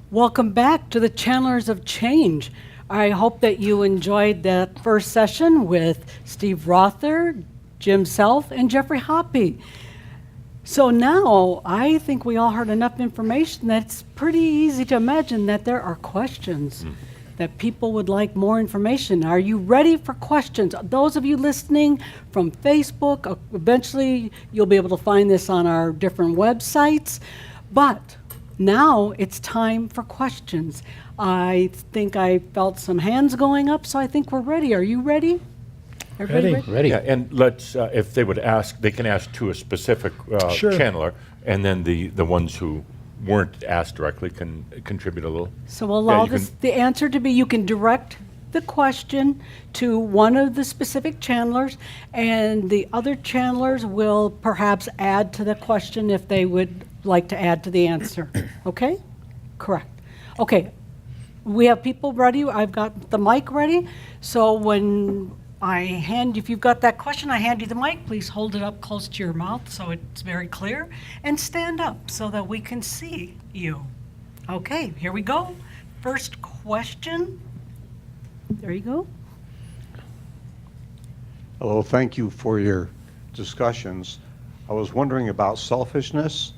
Welcome back to the Channelers of Change. I hope that you enjoyed that first session with Steve Rother, Jim Self, and Jeffrey Hoppe. So now I think we all heard enough information that it's pretty easy to imagine that there are questions, that people would like more information. Are you ready for questions? Those of you listening from Facebook, eventually you'll be able to find this on our different websites. But now it's time for questions. I think I felt some hands going up, so I think we're ready. Are you ready? Everybody Ready. Yeah, and let's, if they would ask, they can ask to a specific Sure. channeler, and then the ones who weren't asked directly can contribute a little. So we'll allow you the answer to be, you can direct the question to one of the specific channelers, and the other channelers will perhaps add to the question if they would like to add to the answer. Okay? Correct. Okay. We have people ready. I've got the mic ready. So when if you've got that question, I hand you the mic. Please hold it up close to your mouth so it's very clear, and stand up so that we can see you. Okay, here we go. First question. There you go. Hello, thank you for your discussions. I was wondering about selfishness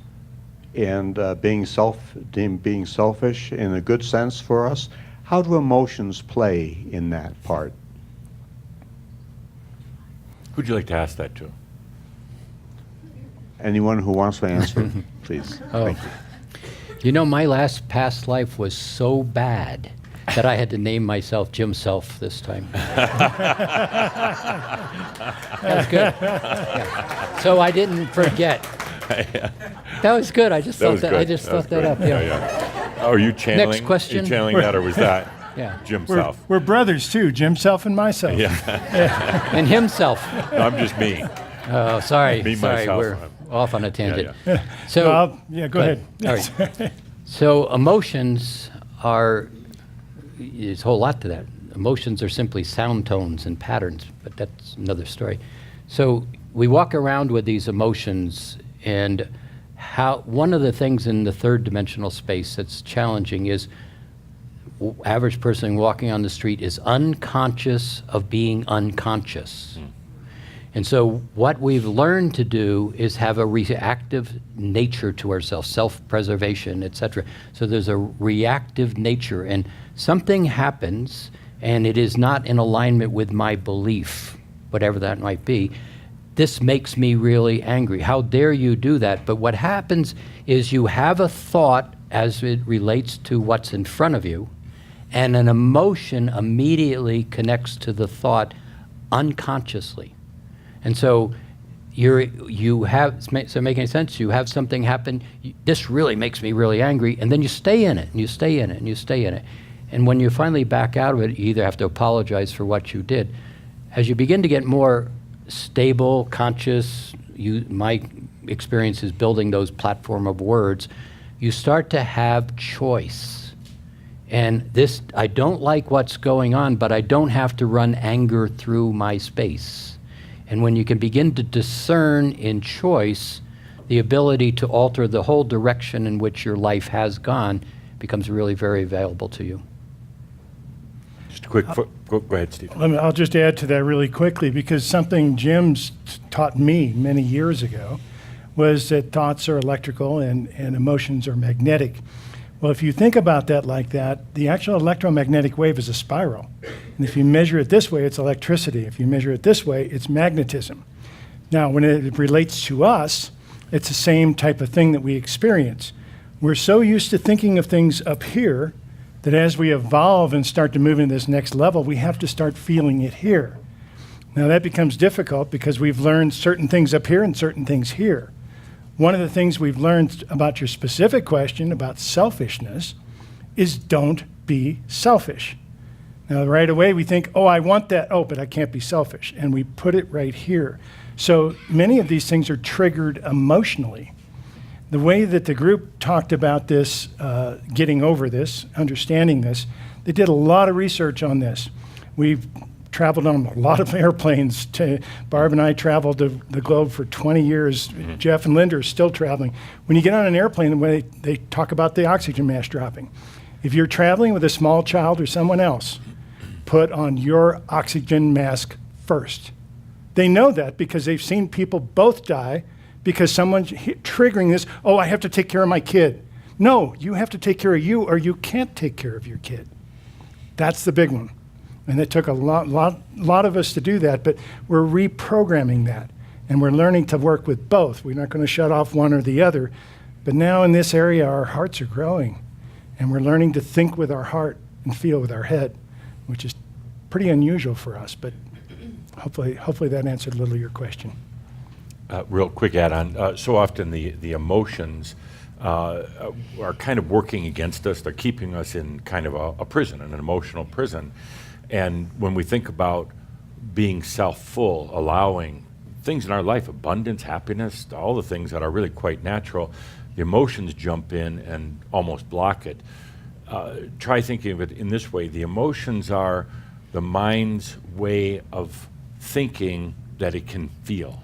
and being selfish in a good sense for us. How do emotions play in that part? Who'd you like to ask that to? Anyone who wants to answer, please. Oh. Thank you. You know, my past life was so bad that I had to name myself Jim Self this time. That was good. Yeah. So I didn't forget. That was good. I just thought that. I just thought that up. Yeah. Oh, are you channeling? Next question. Are you channeling that, or was that Yeah. Jim We're, Self? we're brothers too, Jim Self and myself. Yeah. And himself. No, I'm just me. Oh, sorry. Me, sorry, myself. we're off on a tangent. Yeah. So, Go ahead. All right. So emotions there's a whole lot to that. Emotions are simply sound tones and patterns, but that's another story. So we walk around with these emotions, and one of the things in the third dimensional space that's challenging is average person walking on the street is unconscious of being unconscious. And so what we've learned to do is have a reactive nature to ourselves, self-preservation, etc. So there's a reactive nature, and something happens and it is not in alignment with my belief, whatever that might be. This makes me really angry. How dare you do that? But what happens is you have a thought as it relates to what's in front of you, and an emotion immediately connects to the thought unconsciously. And so you have, does that make any sense? You have something happen, this really makes me really angry, and then you stay in it, and you stay in it, and you stay in it. And when you finally back out of it, you either have to apologize for what you did. As you begin to get more stable, conscious, my experience is building those platform of words, you start to have choice. And this, I don't like what's going on, but I don't have to run anger through my space. And when you can begin to discern in choice, the ability to alter the whole direction in which your life has gone becomes really very valuable to you. Just a quick, go ahead, Steve. I'll just add to that really quickly, because something Jim's taught me many years ago was that thoughts are electrical and emotions are magnetic. Well, if you think about that like that, the actual electromagnetic wave is a spiral. And if you measure it this way, it's electricity. If you measure it this way, it's magnetism. Now, when it relates to us, it's the same type of thing that we experience. We're so used to thinking of things up here that as we evolve and start to move into this next level, we have to start feeling it here. Now, that becomes difficult because we've learned certain things up here and certain things here. One of the things we've learned about your specific question about selfishness is don't be selfish. Now, right away we think, oh, I want that, oh, but I can't be selfish. And we put it right here. So many of these things are triggered emotionally. The way that the group talked about this, getting over this, understanding this, they did a lot of research on this. We've traveled on a lot of airplanes. Barb and I traveled the globe for 20 years. Geoff and Linda are still traveling. When you get on an airplane, they talk about the oxygen mask dropping. If you're traveling with a small child or someone else, put on your oxygen mask first. They know that because they've seen people both die because someone's triggering this, oh, I have to take care of my kid. No, you have to take care of you or you can't take care of your kid. That's the big one. And it took a lot of us to do that, but we're reprogramming that. And we're learning to work with both. We're not going to shut off one or the other. But now in this area, our hearts are growing. And we're learning to think with our heart and feel with our head, which is pretty unusual for us. But hopefully that answered a little of your question. Real quick add-on. So often the emotions are kind of working against us. They're keeping us in kind of a prison, an emotional prison. And when we think about being self-full, allowing things in our life, abundance, happiness, all the things that are really quite natural, the emotions jump in and almost block it. Try thinking of it in this way. The emotions are the mind's way of thinking that it can feel,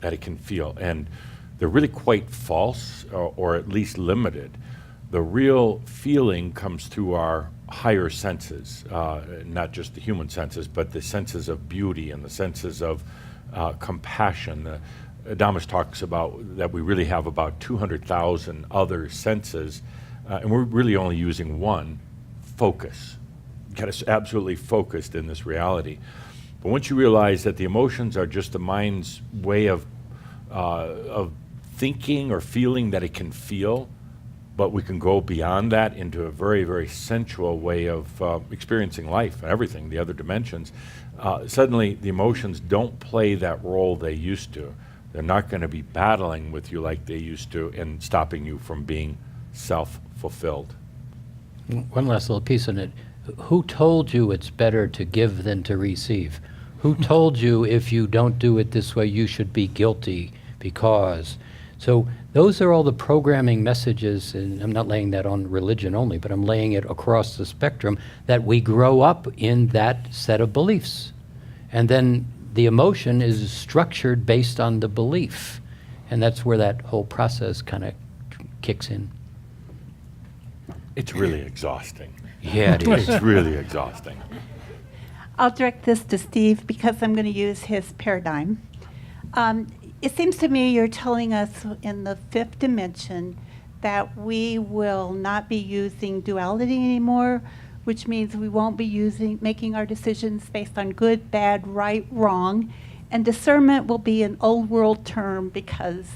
And they're really quite false, or at least limited. The real feeling comes through our higher senses, not just the human senses, but the senses of beauty and the senses of compassion. Adamus talks about that we really have about 200,000 other senses, and we're really only using one, focus. Get us absolutely focused in this reality. But once you realize that the emotions are just the mind's way of thinking or feeling that it can feel, but we can go beyond that into a very, very sensual way of experiencing life and everything, the other dimensions. Suddenly, the emotions don't play that role they used to. They're not going to be battling with you like they used to and stopping you from being self-fulfilled. One last little piece on it. Who told you it's better to give than to receive? Who told you if you don't do it this way, you should be guilty because? So those are all the programming messages, and I'm not laying that on religion only, but I'm laying it across the spectrum, that we grow up in that set of beliefs. And then the emotion is structured based on the belief. And that's where that whole process kind of kicks in. It's really exhausting. Yeah, it is. It's really exhausting. I'll direct this to Steve because I'm going to use his paradigm. It seems to me you're telling us in the fifth dimension that we will not be using duality anymore, which means we won't be making our decisions based on good, bad, right, wrong, and discernment will be an old world term because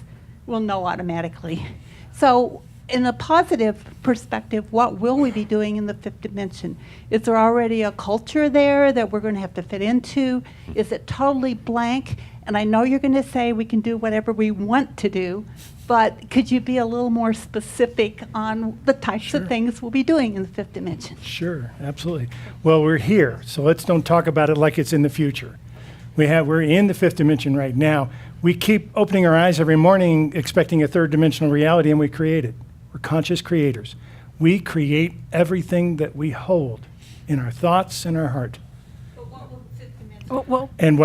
we'll know automatically. So in a positive perspective, what will we be doing in the fifth dimension? Is there already a culture there that we're going to have to fit into? Is it totally blank? And I know you're going to say we can do whatever we want to do, but could you be a little more specific on the types of things we'll be doing in the fifth dimension? Sure, absolutely. Well, we're here, so let's don't talk about it like it's in the future. We're in the fifth dimension right now. We keep opening our eyes every morning expecting a third dimensional reality, and we create it. We're conscious creators. We create everything that we hold in our thoughts and our heart. But what will the fifth dimension? And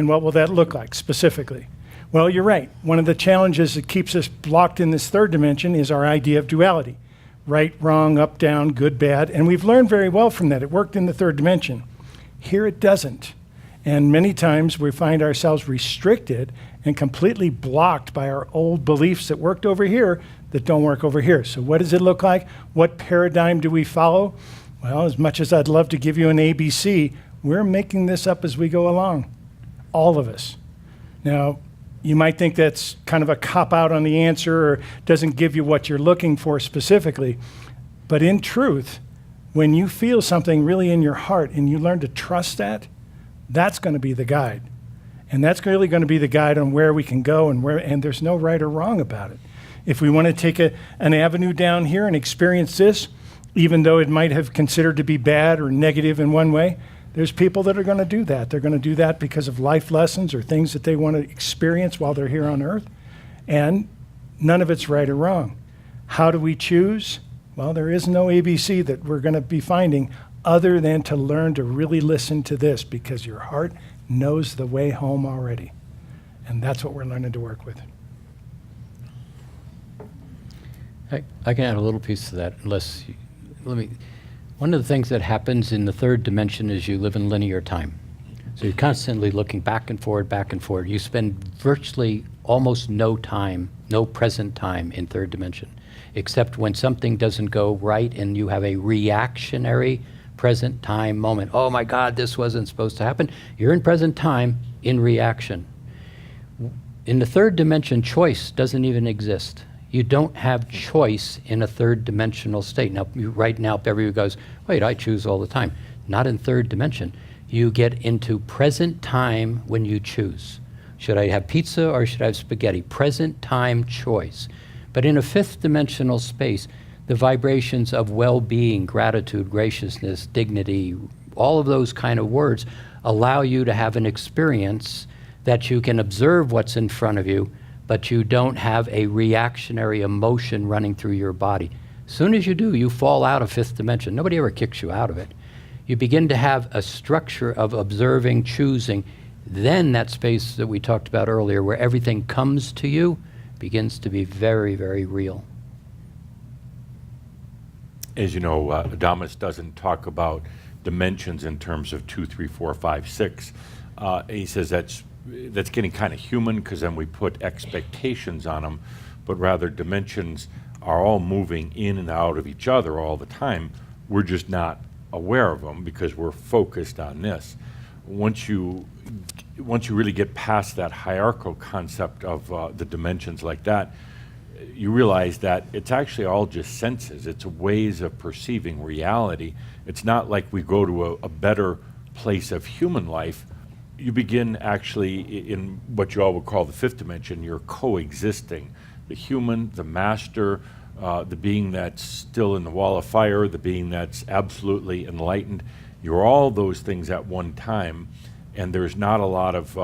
what will that look like specifically? Well, you're right. One of the challenges that keeps us blocked in this third dimension is our idea of duality. Right, wrong, up, down, good, bad. And we've learned very well from that. It worked in the third dimension. Here it doesn't. And many times we find ourselves restricted and completely blocked by our old beliefs that worked over here that don't work over here. So what does it look like? What paradigm do we follow? Well, as much as I'd love to give you an ABC, we're making this up as we go along, all of us. Now, you might think that's kind of a cop-out on the answer or doesn't give you what you're looking for specifically. But in truth, when you feel something really in your heart and you learn to trust that, that's going to be the guide. And that's really going to be the guide on where we can go and there's no right or wrong about it. If we want to take an avenue down here and experience this, even though it might have considered to be bad or negative in one way, there's people that are going to do that. They're going to do that because of life lessons or things that they want to experience while they're here on Earth. And none of it's right or wrong. How do we choose? Well, there is no ABC that we're going to be finding. other than to learn to really listen to this, because your heart knows the way home already. And that's what we're learning to work with. I can add a little piece to that, one of the things that happens in the third dimension is you live in linear time. So you're constantly looking back and forward, back and forward. You spend virtually almost no time, no present time in third dimension, except when something doesn't go right and you have a reactionary present time moment. Oh my God, this wasn't supposed to happen. You're in present time in reaction. In the third dimension, choice doesn't even exist. You don't have choice in a third dimensional state. Now, right now, everybody goes, wait, I choose all the time. Not in third dimension. You get into present time when you choose. Should I have pizza or should I have spaghetti? Present time choice. But in a fifth dimensional space, the vibrations of well-being, gratitude, graciousness, dignity, all of those kind of words allow you to have an experience that you can observe what's in front of you, but you don't have a reactionary emotion running through your body. As soon as you do, you fall out of fifth dimension. Nobody ever kicks you out of it. You begin to have a structure of observing, choosing. Then that space that we talked about earlier, where everything comes to you, begins to be very, very real. As you know, Adamus doesn't talk about dimensions in terms of 2, 3, 4, 5, 6. He says that's getting kind of human, because then we put expectations on them, but rather dimensions are all moving in and out of each other all the time. We're just not aware of them because we're focused on this. Once you really get past that hierarchical concept of the dimensions like that, you realize that it's actually all just senses. It's ways of perceiving reality. It's not like we go to a better place of human life. You begin actually in what you all would call the fifth dimension. You're coexisting. The human, the master, the being that's still in the wall of fire, the being that's absolutely enlightened. You're all those things at one time, and there's not a lot of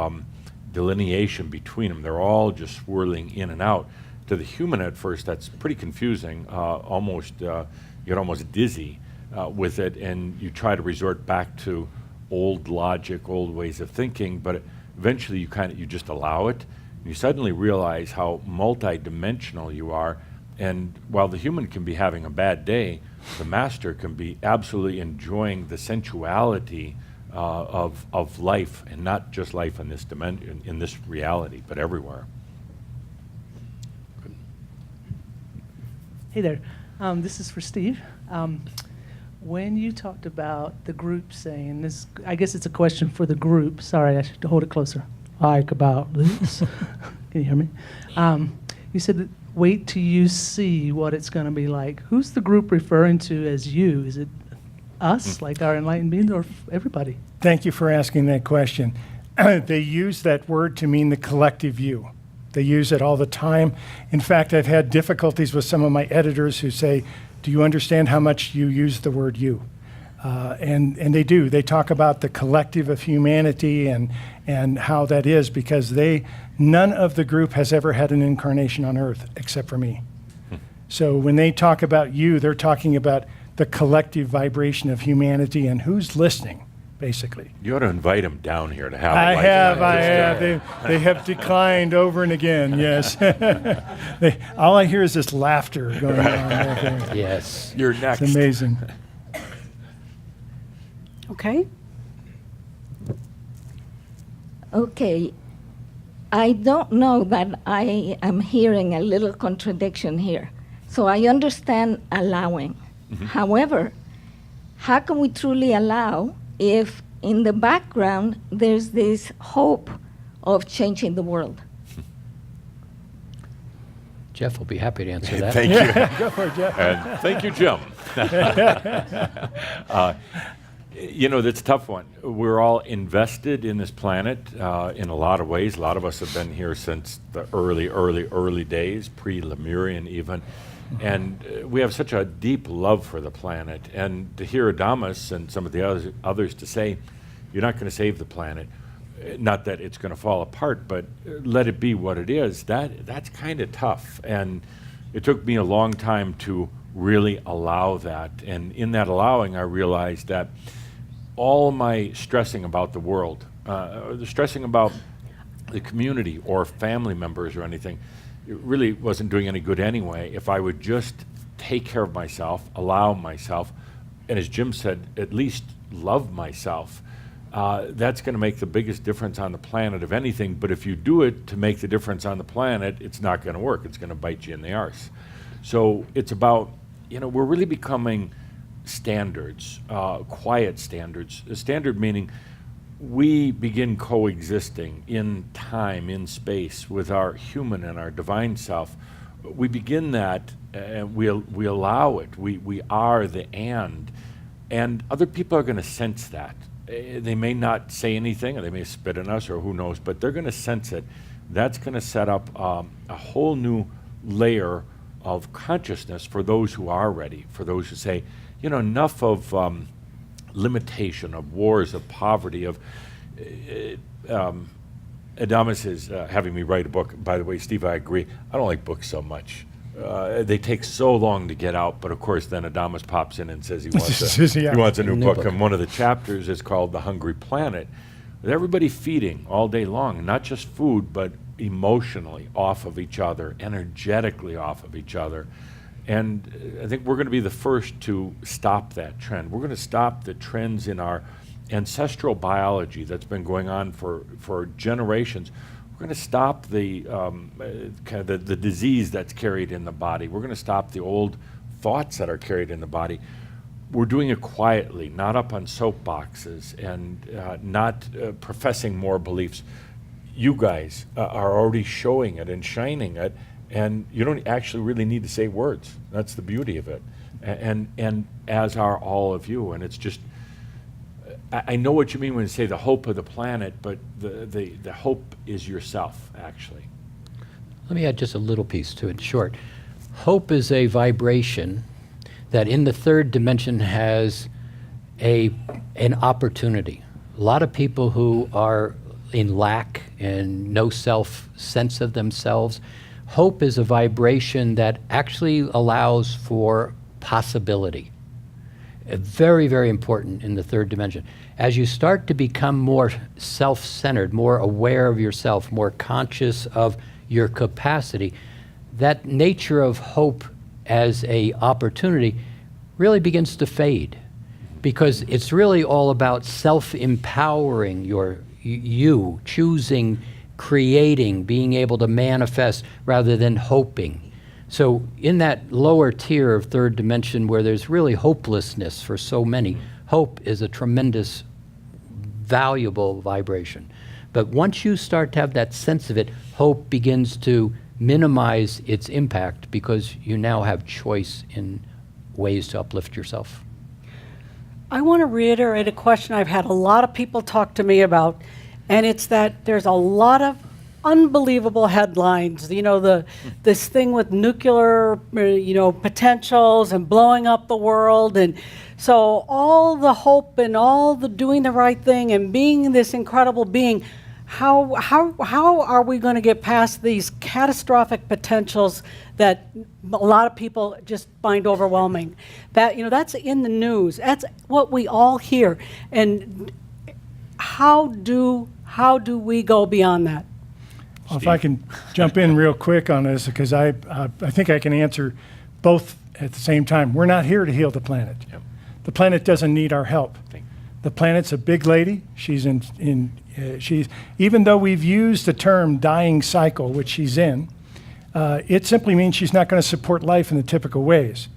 delineation between them. They're all just swirling in and out. To the human at first, that's pretty confusing. You get almost dizzy with it, and you try to resort back to old logic, old ways of thinking, but eventually you just allow it. And you suddenly realize how multidimensional you are, and while the human can be having a bad day, the master can be absolutely enjoying the sensuality of life, and not just life in this dimension, in this reality, but everywhere. Hey there, this is for Steve. When you talked about the group saying this, I guess it's a question for the group. Sorry, I should hold it closer. Like about this. Can you hear me? You said that wait till you see what it's going to be like. Who's the group referring to as you? Is it us, like our enlightened beings, or everybody? Thank you for asking that question. They use that word to mean the collective you. They use it all the time. In fact, I've had difficulties with some of my editors who say, do you understand how much you use the word you? And they do. They talk about the collective of humanity and how that is, because none of the group has ever had an incarnation on Earth except for me. So when they talk about you, they're talking about the collective vibration of humanity and who's listening, basically. You ought to invite them down here to have I a have. They have declined over and again, yes. All I hear is this laughter going on right there. Yes. You're next. It's amazing. Okay. Okay. I don't know that I am hearing a little contradiction here. So I understand allowing. Mm-hmm. However, how can we truly allow if in the background there's this hope of changing the world? Geoff will be happy to answer that. Thank you. Go for it, Geoff. And thank you, Jim. That's a tough one. We're all invested in this planet in a lot of ways. A lot of us have been here since the early days, pre-Lemurian even. And we have such a deep love for the planet. And to hear Adamus and some of the others to say, you're not going to save the planet, not that it's going to fall apart, but let it be what it is, that's kind of tough. And it took me a long time to really allow that. And in that allowing, I realized that all my stressing about the world, the stressing about the community or family members or anything, it really wasn't doing any good anyway. If I would just take care of myself, allow myself, and as Jim said, at least love myself, that's going to make the biggest difference on the planet of anything. But if you do it to make the difference on the planet, it's not going to work. It's going to bite you in the arse. So it's about, we're really becoming standards, quiet standards. A standard meaning we begin coexisting in time, in space, with our human and our divine self. We begin that, and we allow it. We are the and other people are going to sense that. They may not say anything, or they may spit on us, or who knows, but they're going to sense it. That's going to set up a whole new layer of consciousness for those who are ready, for those who say, enough of limitation, of wars, of poverty, of Adamus is having me write a book. By the way, Steve, I agree. I don't like books so much. They take so long to get out, but of course then Adamus pops in and says he wants a new book. And one of the chapters is called The Hungry Planet, with everybody feeding all day long, not just food, but emotionally off of each other, energetically off of each other. And I think we're going to be the first to stop that trend. We're going to stop the trends in our ancestral biology that's been going on for generations. We're going to stop the kind of the disease that's carried in the body. We're going to stop the old thoughts that are carried in the body. We're doing it quietly, not up on soapboxes, and not professing more beliefs. You guys are already showing it and shining it, and you don't actually really need to say words. That's the beauty of it, and as are all of you. And it's just, I know what you mean when you say the hope of the planet, but the hope is yourself, actually. Let me add just a little piece to it, short. Hope is a vibration that in the third dimension has an opportunity. A lot of people who are in lack and no self-sense of themselves, hope is a vibration that actually allows for possibility. Very, very important in the third dimension. As you start to become more self-centered, more aware of yourself, more conscious of your capacity, that nature of hope as a opportunity really begins to fade, because it's really all about self-empowering you, choosing, creating, being able to manifest rather than hoping. So in that lower tier of third dimension where there's really hopelessness for so many, hope is a tremendous, valuable vibration. But once you start to have that sense of it, hope begins to minimize its impact because you now have choice in ways to uplift yourself. I want to reiterate a question I've had a lot of people talk to me about, and it's that there's a lot of unbelievable headlines. This thing with nuclear, potentials and blowing up the world, and so all the hope and all the doing the right thing and being this incredible being. How are we going to get past these catastrophic potentials that a lot of people just find overwhelming? That's in the news. That's what we all hear. And how do we go beyond that? Well, if I can jump in real quick on this, because I think I can answer both at the same time. We're not here to heal the planet. Yep. The planet doesn't need our help. Thank you. The planet's a big lady. She's she's, even though we've used the term dying cycle, which she's in, it simply means she's not going to support life in the typical ways.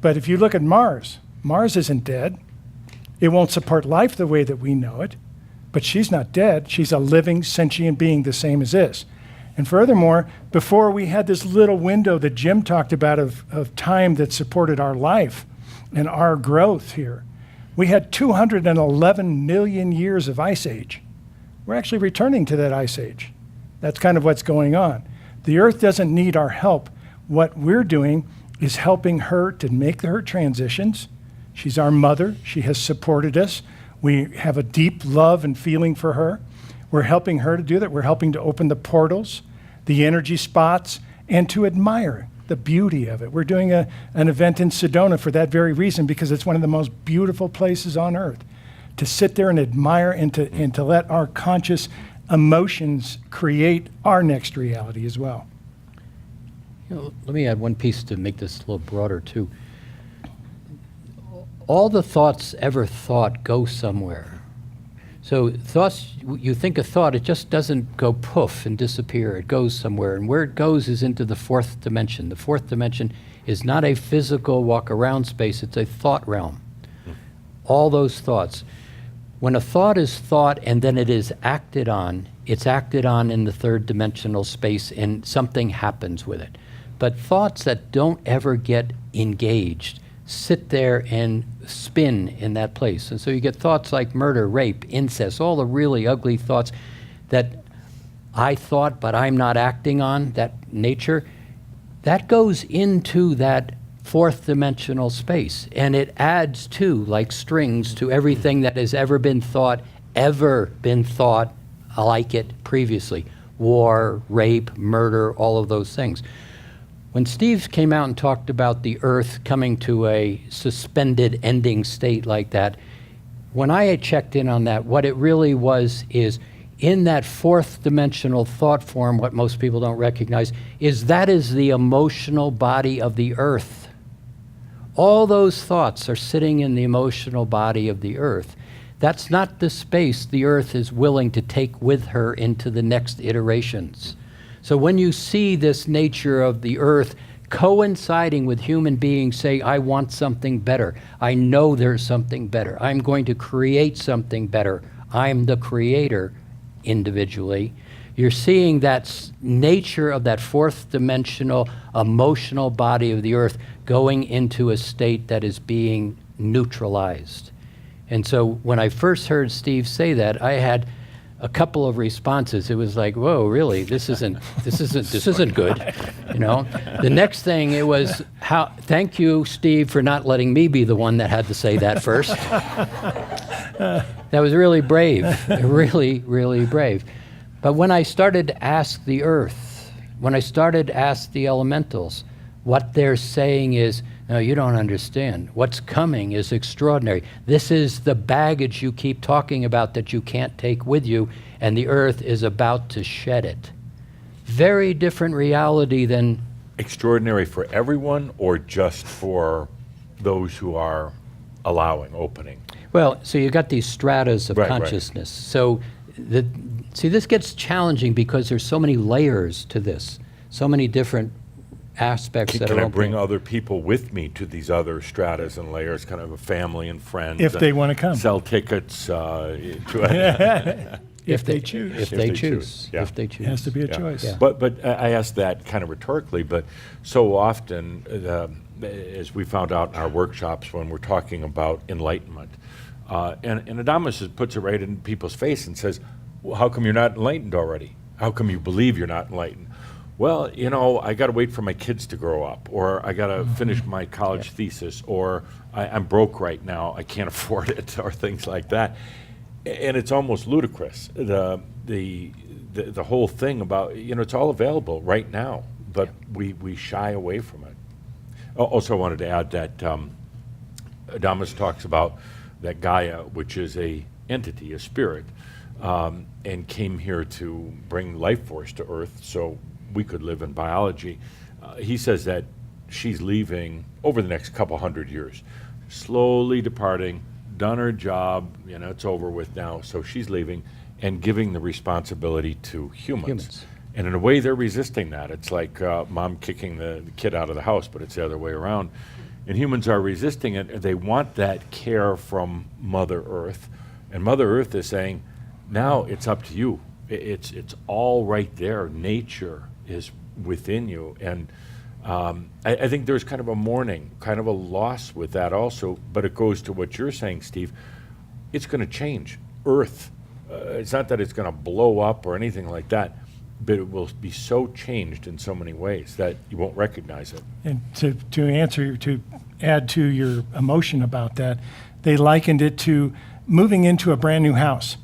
But if you look at Mars, Mars isn't dead. It won't support life the way that we know it, but she's not dead. She's a living, sentient being the same as this. And furthermore, before we had this little window that Jim talked about of time that supported our life and our growth here, we had 211 million years of ice age. We're actually returning to that ice age. That's kind of what's going on. The Earth doesn't need our help. What we're doing is helping her to make her transitions. She's our mother. She has supported us. We have a deep love and feeling for her. We're helping her to do that. We're helping to open the portals, the energy spots, and to admire the beauty of it. We're doing an event in Sedona for that very reason, because it's one of the most beautiful places on earth. To sit there and admire and to let our conscious emotions create our next reality as well. Let me add one piece to make this a little broader, too. All the thoughts ever thought go somewhere. So thoughts, you think a thought, it just doesn't go poof and disappear. It goes somewhere. And where it goes is into the fourth dimension. The fourth dimension is not a physical walk-around space. It's a thought realm. All those thoughts. When a thought is thought and then it is acted on, it's acted on in the third dimensional space and something happens with it. But thoughts that don't ever get engaged sit there and spin in that place. And so you get thoughts like murder, rape, incest, all the really ugly thoughts that I thought but I'm not acting on, that nature, that goes into that fourth dimensional space. And it adds to, like strings, to everything that has ever been thought like it previously. War, rape, murder, all of those things. When Steve came out and talked about the Earth coming to a suspended ending state like that, when I had checked in on that, what it really was is in that fourth dimensional thought form, what most people don't recognize, is that is the emotional body of the Earth. All those thoughts are sitting in the emotional body of the Earth. That's not the space the Earth is willing to take with her into the next iterations. So when you see this nature of the Earth coinciding with human beings saying, I want something better. I know there's something better. I'm going to create something better. I'm the creator individually. You're seeing that nature of that fourth dimensional emotional body of the Earth going into a state that is being neutralized. And so when I first heard Steve say that, I had a couple of responses. It was like, whoa, really? This isn't good. You know. The next thing it was, thank you, Steve, for not letting me be the one that had to say that first. That was really brave, really, really brave. But when I started to ask the Earth, when I started to ask the elementals, what they're saying is, no, you don't understand. What's coming is extraordinary. This is the baggage you keep talking about that you can't take with you, and the Earth is about to shed it. Very different reality than... Extraordinary for everyone or just for those who are allowing, opening? Well, so you got these stratas of Right. consciousness. So, see, this gets challenging because there's so many layers to this, so many different aspects that Can are I bring opening. other people with me to these other stratas and layers, kind of a family and friends? If they want to come. Sell tickets If they choose. If If they they choose. choose, yeah. If they It choose. has to be a Yeah. choice. Yeah. But I asked that kind of rhetorically, but so often, as we found out in our workshops when we're talking about enlightenment, and Adamus puts it right in people's face and says, well, how come you're not enlightened already? How come you believe you're not enlightened? Well, you know, I got to wait for my kids to grow up, or I got to finish my college thesis, or I'm broke right now, I can't afford it, or things like that. And it's almost ludicrous. The whole thing about, you know, it's all available right now, but we shy away from it. Also, I wanted to add that Adamus talks about that Gaia, which is a entity, a spirit, and came here to bring life force to Earth so we could live in biology. He says that she's leaving over the next couple hundred years, slowly departing, done her job, you know, it's over with now, so she's leaving and giving the responsibility to humans. And in a way, they're resisting that. It's like mom kicking the kid out of the house, but it's the other way around. And humans are resisting it. They want that care from Mother Earth. And Mother Earth is saying, now it's up to you. It's all right there. Nature is within you. And I think there's kind of a mourning, kind of a loss with that also. But it goes to what you're saying, Steve. It's going to change. Earth, it's not that it's going to blow up or anything like that, but it will be so changed in so many ways that you won't recognize it. And to add to your emotion about that, they likened it to moving into a brand new house.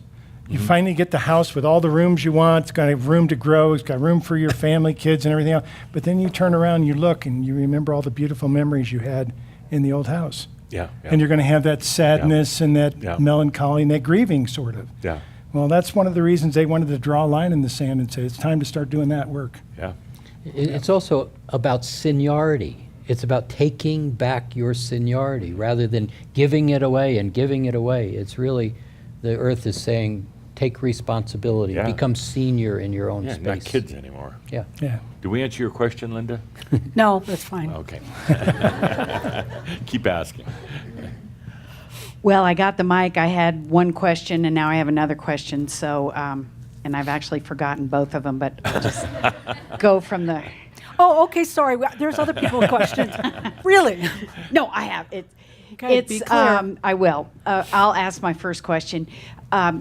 You finally get the house with all the rooms you want. It's got room to grow. It's got room for your family, kids, and everything else. But then you turn around, you look, and you remember all the beautiful memories you had in the old house. Yeah. And you're going to have that sadness and that Yeah. melancholy and that grieving, sort of. Yeah. Well, that's one of the reasons they wanted to draw a line in the sand and say it's time to start doing that work. Yeah. It's also about seniority. It's about taking back your seniority rather than giving it away and giving it away. It's really, the earth is saying, take responsibility, Yeah. become senior in your own Yeah, space. not kids anymore. Yeah. Yeah. Did we answer your question, Linda? No, that's fine. Okay. Keep asking. Well, I got the mic. I had one question, and now I have another question. So, and I've actually forgotten both of them, but I'll just go from the. Oh, okay, sorry. There's other people with questions. Really? No, I have it. Okay, It's. be clear. I will. I'll ask my first question.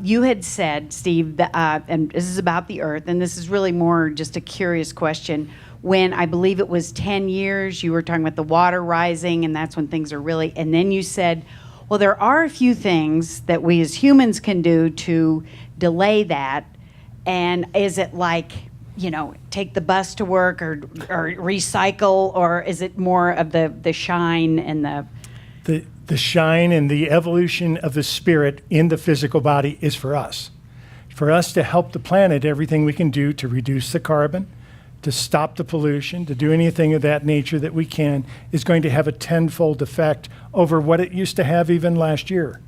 You had said, Steve, that, and this is about the Earth, and this is really more just a curious question. When I believe it was 10 years, you were talking about the water rising, and that's when things are really. And then you said, well, there are a few things that we as humans can do to delay that. And is it like, take the bus to work or recycle, or is it more of the shine and The shine and the evolution of the spirit in the physical body is for us. For us to help the planet, everything we can do to reduce the carbon, to stop the pollution, to do anything of that nature that we can, is going to have a tenfold effect over what it used to have even last year.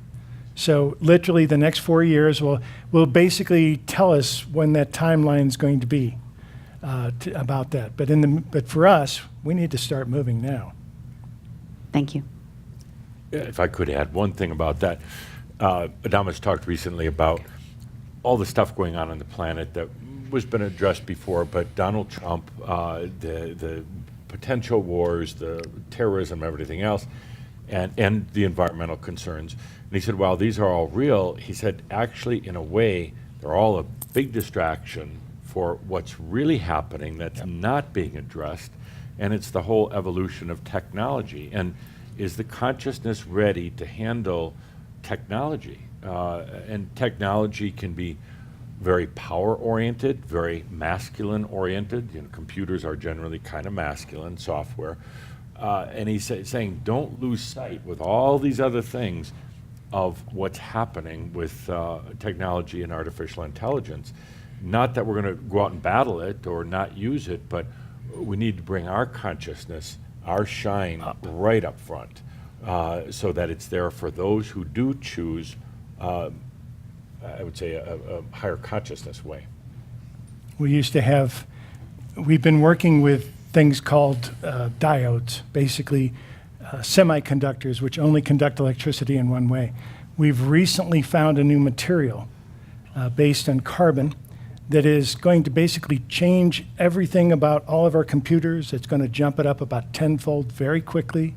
So literally the next 4 years will basically tell us when that timeline is going to be about that. But for us, we need to start moving now. Thank you. If I could add one thing about that, Adamus talked recently about all the stuff going on the planet that was been addressed before, but Donald Trump, the potential wars, the terrorism, everything else, and the environmental concerns. And he said, while these are all real, he said, actually, in a way, they're all a big distraction for what's really happening that's not being addressed, and it's the whole evolution of technology. And is the consciousness ready to handle technology? And technology can be very power-oriented, very masculine-oriented. Computers are generally kind of masculine, software. And he's saying, don't lose sight with all these other things of what's happening with technology and artificial intelligence. Not that we're going to go out and battle it or not use it, but we need to bring our consciousness, our shine right up front, so that it's there for those who do choose, I would say, a higher consciousness way. We've been working with things called diodes, basically semiconductors, which only conduct electricity in one way. We've recently found a new material based on carbon that is going to basically change everything about all of our computers. It's going to jump it up about tenfold very quickly.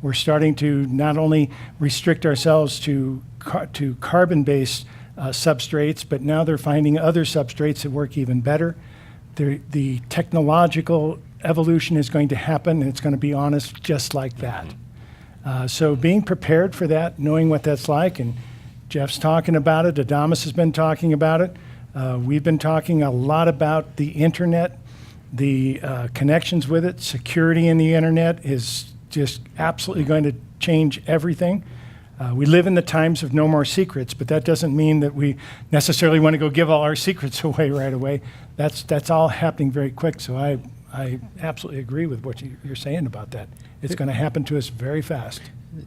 We're starting to not only restrict ourselves to carbon-based substrates, but now they're finding other substrates that work even better. The technological evolution is going to happen, and it's going to be honest just like that. So being prepared for that, knowing what that's like, and Geoff's talking about it, Adamus has been talking about it. We've been talking a lot about the internet, the connections with it. Security in the internet is just absolutely going to change everything. We live in the times of no more secrets, but that doesn't mean that we necessarily want to go give all our secrets away right away. That's all happening very quick. So I absolutely agree with what you're saying about that. It's going to happen to us very fast.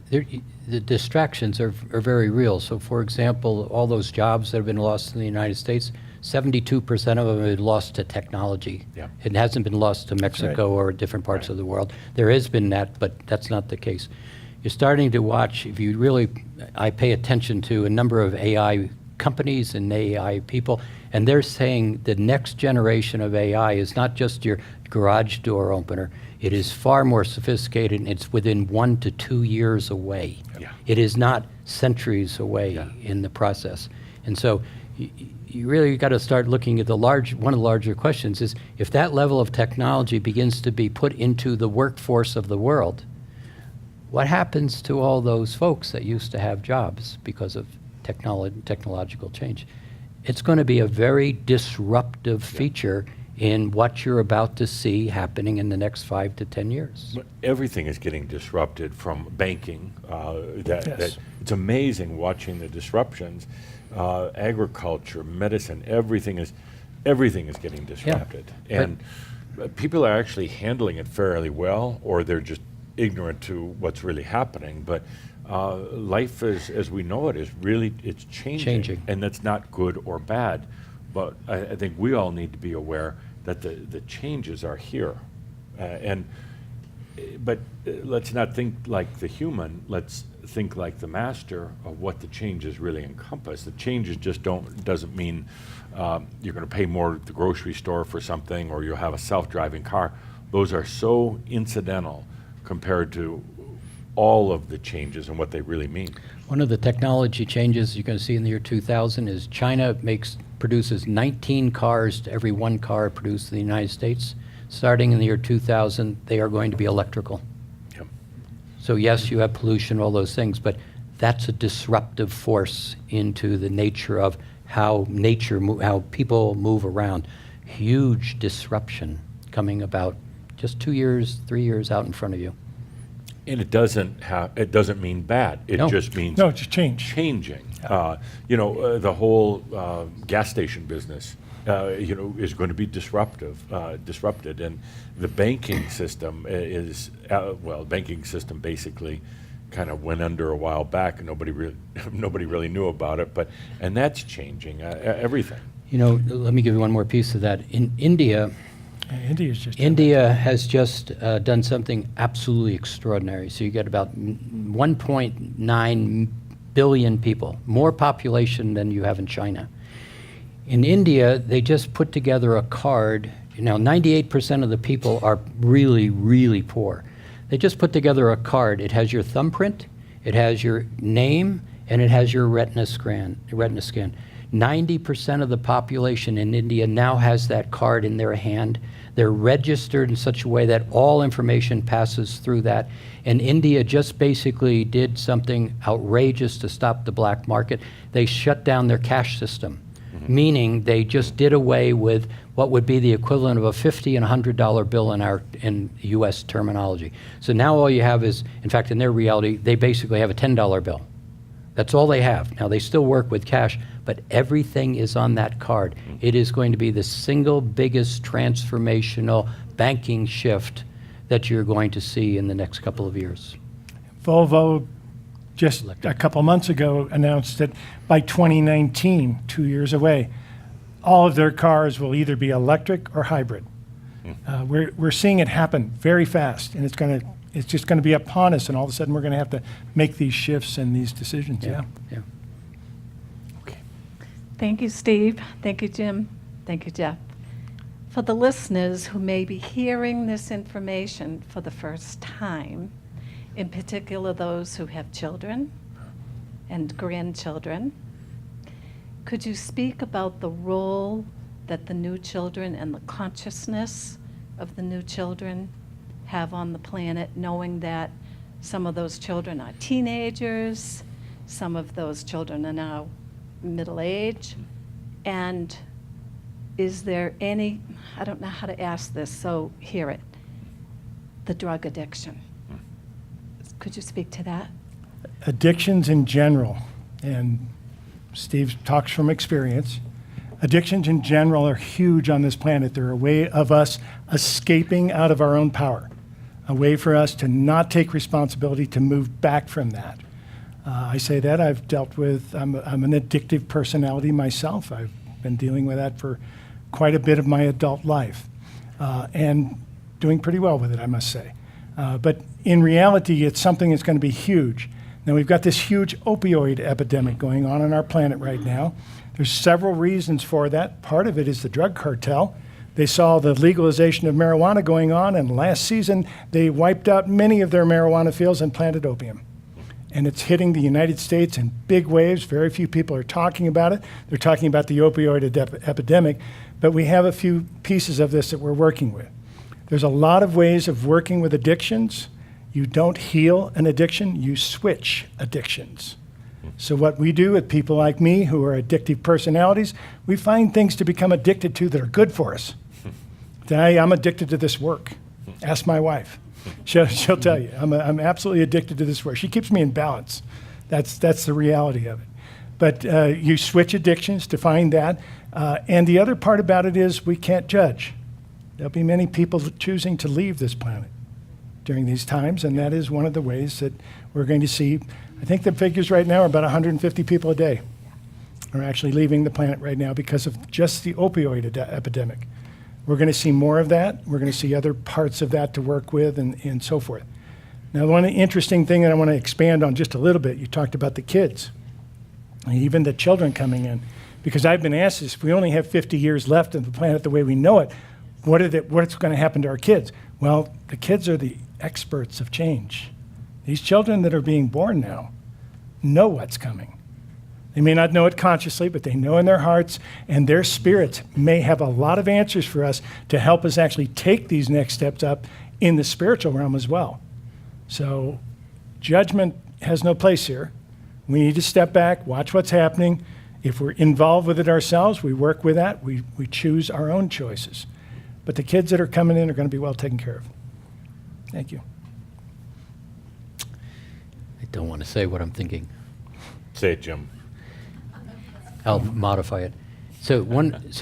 The distractions are very real. So, for example, all those jobs that have been lost in the United States, 72% of them have been lost to technology. Yeah. It hasn't been lost to Mexico right. or different parts of the world. There has been that, but that's not the case. You're starting to watch, I pay attention to a number of AI companies and AI people, and they're saying the next generation of AI is not just your garage door opener. It is far more sophisticated, and it's within 1 to 2 years away. Yeah. It is not centuries away in the process. And so you really got to start looking at one of the larger questions is, if that level of technology begins to be put into the workforce of the world, what happens to all those folks that used to have jobs because of technological change? it's going to be a very disruptive feature in what you're about to see happening in the next 5 to 10 years. But everything is getting disrupted from banking. That it's amazing watching the disruptions. Agriculture, medicine, everything is getting disrupted, and people are actually handling it fairly well, or they're just ignorant to what's really happening. But life, as we know it, it's changing, and that's not good or bad. But I think we all need to be aware that the changes are here, but let's not think like the human. Let's think like the master of what the changes really encompass. The changes just doesn't mean you're going to pay more at the grocery store for something, or you'll have a self-driving car. Those are so incidental compared to all of the changes and what they really mean. One of the technology changes you're going to see in the year 2000 is China produces 19 cars to every 1 car produced in the United States. Starting in the year 2000, they are going to be electrical. Yep. So yes, you have pollution, all those things, but that's a disruptive force into the nature of how how people move around. Huge disruption coming about just 2 years, 3 years out in front of you. And it doesn't mean bad. It just means just changing. The whole gas station business, is going to be disrupted, and the banking system banking system basically kind of went under a while back, and nobody really knew about it. And that's changing everything. Let me give you one more piece of that. In India. India has just done something absolutely extraordinary. So you get about 1.9 billion people, more population than you have in China. In India, they just put together a card. 98% of the people are really, really poor. They just put together a card. It has your thumbprint, it has your name, and it has your retina scan. 90% of the population in India now has that card in their hand. They're registered in such a way that all information passes through that. And India just basically did something outrageous to stop the black market. They shut down their cash system, meaning they just did away with what would be the equivalent of a $50 and $100 bill in U.S. terminology. So now all you have is, in fact, in their reality, they basically have a $10 bill. That's all they have. Now, they still work with cash, but everything is on that card. It is going to be the single biggest transformational banking shift that you're going to see in the next couple of years. Volvo just a couple months ago announced that by 2019, 2 years away, all of their cars will either be electric or hybrid. We're seeing it happen very fast, and it's just going to be upon us, and all of a sudden we're going to have to make these shifts and these decisions. Yeah. Okay. Thank you, Steve. Thank you, Jim. Thank you, Geoff. For the listeners who may be hearing this information for the first time, in particular those who have children and grandchildren, could you speak about the role that the new children and the consciousness of the new children have on the planet, knowing that some of those children are teenagers, some of those children are now middle age, and is there any, I don't know how to ask this, so hear it, the drug addiction. Could you speak to that? Addictions in general, and Steve talks from experience, addictions in general are huge on this planet. They're a way of us escaping out of our own power, a way for us to not take responsibility, to move back from that. I say that I've dealt with, I'm an addictive personality myself. I've been dealing with that for quite a bit of my adult life, and doing pretty well with it, I must say. But in reality, it's something that's going to be huge. Now, we've got this huge opioid epidemic going on our planet right now. There's several reasons for that. Part of it is the drug cartel. They saw the legalization of marijuana going on, and last season they wiped out many of their marijuana fields and planted opium. And it's hitting the United States in big waves. Very few people are talking about it. They're talking about the opioid epidemic, but we have a few pieces of this that we're working with. There's a lot of ways of working with addictions. You don't heal an addiction, you switch addictions. So what we do with people like me who are addictive personalities, we find things to become addicted to that are good for us. I'm addicted to this work. Ask my wife. She'll tell you. I'm absolutely addicted to this work. She keeps me in balance. That's the reality of it. But you switch addictions to find that. And the other part about it is we can't judge. There'll be many people choosing to leave this planet during these times, and that is one of the ways that we're going to see. I think the figures right now are about 150 people a day are actually leaving the planet right now because of just the opioid epidemic. We're going to see more of that. We're going to see other parts of that to work with and so forth. Now, one interesting thing that I want to expand on just a little bit, you talked about the kids, and even the children coming in, because I've been asked this, if we only have 50 years left of the planet the way we know it, what's going to happen to our kids? Well, the kids are the experts of change. These children that are being born now know what's coming. They may not know it consciously, but they know in their hearts, and their spirits may have a lot of answers for us to help us actually take these next steps up in the spiritual realm as well. So judgment has no place here. We need to step back, watch what's happening. If we're involved with it ourselves, we work with that. We choose our own choices. But the kids that are coming in are going to be well taken care of. Thank you. I don't want to say what I'm thinking. Say it, Jim. I'll modify it. So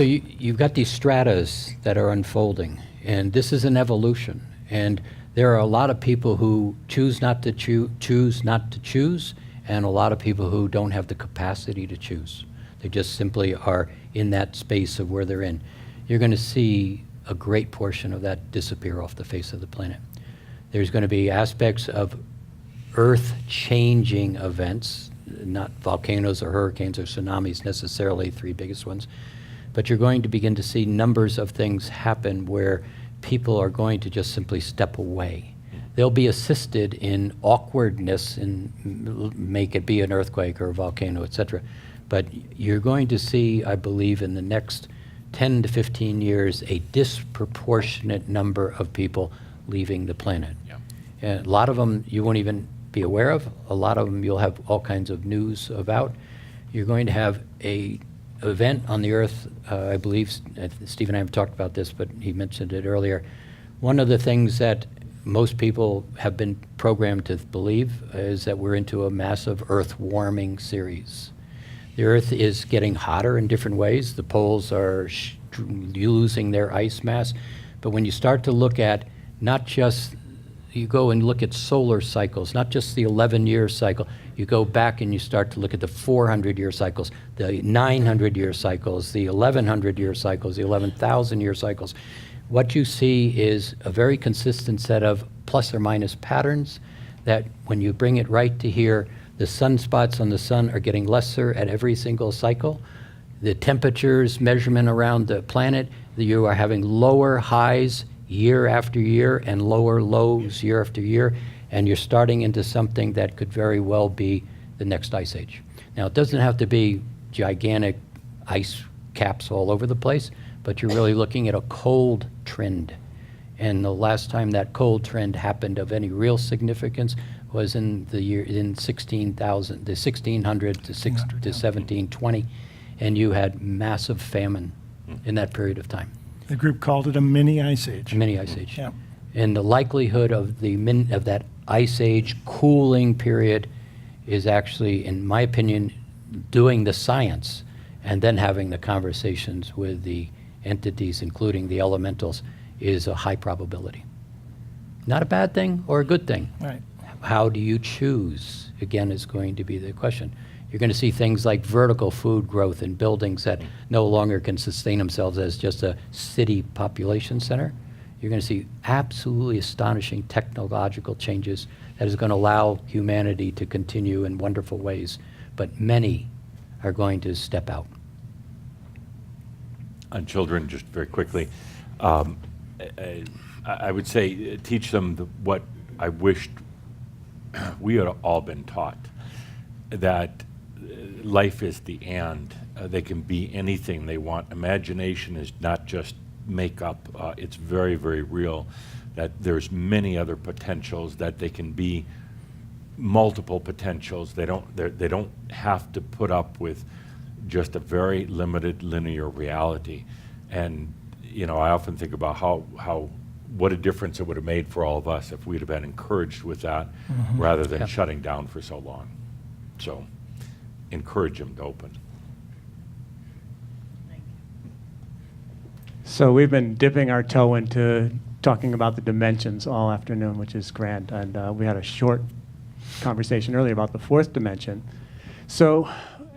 you've got these stratas that are unfolding, and this is an evolution. And there are a lot of people who choose not to choose, and a lot of people who don't have the capacity to choose. They just simply are in that space of where they're in. You're going to see a great portion of that disappear off the face of the planet. There's going to be aspects of earth-changing events, not volcanoes or hurricanes or tsunamis necessarily, three biggest ones, but you're going to begin to see numbers of things happen where people are going to just simply step away. They'll be assisted in awkwardness and make it be an earthquake or a volcano, et cetera. But you're going to see, I believe, in the next 10 to 15 years, a disproportionate number of people leaving the planet. Yeah. And a lot of them you won't even be aware of. A lot of them you'll have all kinds of news about. You're going to have a event on the Earth, I believe, Steve and I have talked about this, but he mentioned it earlier. One of the things that most people have been programmed to believe is that we're into a massive Earth warming series. The Earth is getting hotter in different ways. The poles are losing their ice mass. But when you start to look at not just, you go and look at solar cycles, not just the 11-year cycle. You go back and you start to look at the 400-year cycles, the 900-year cycles, the 1,100-year cycles, the 11,000-year cycles. What you see is a very consistent set of plus or minus patterns that when you bring it right to here, the sunspots on the sun are getting lesser at every single cycle. The temperatures measurement around the planet, you are having lower highs year after year and lower lows year after year, and you're starting into something that could very well be the next ice age. Now, it doesn't have to be gigantic ice caps all over the place, but you're really looking at a cold trend. And the last time that cold trend happened of any real significance was in the year in 1600 to 1720, and you had massive famine in that period of time. The group called it a mini ice age. Mini ice age. Yeah. And the likelihood of of that ice age cooling period is actually, in my opinion, doing the science and then having the conversations with the entities, including the elementals, is a high probability. Not a bad thing or a good thing. Right. How do you choose, again, is going to be the question. You're going to see things like vertical food growth in buildings that no longer can sustain themselves as just a city population center. You're going to see absolutely astonishing technological changes that is going to allow humanity to continue in wonderful ways, but many are going to step out. On children, just very quickly, I would say teach them what I wished we had all been taught, that life is the and. They can be anything they want. Imagination is not just make-up. It's very, very real, that there's many other potentials, that they can be multiple potentials. They don't have to put up with just a very limited linear reality. And I often think about what a difference it would have made for all of us if we'd have been encouraged with that rather than shutting down for so long. So encourage them to open. So we've been dipping our toe into talking about the dimensions all afternoon, which is grand. And we had a short conversation earlier about the fourth dimension.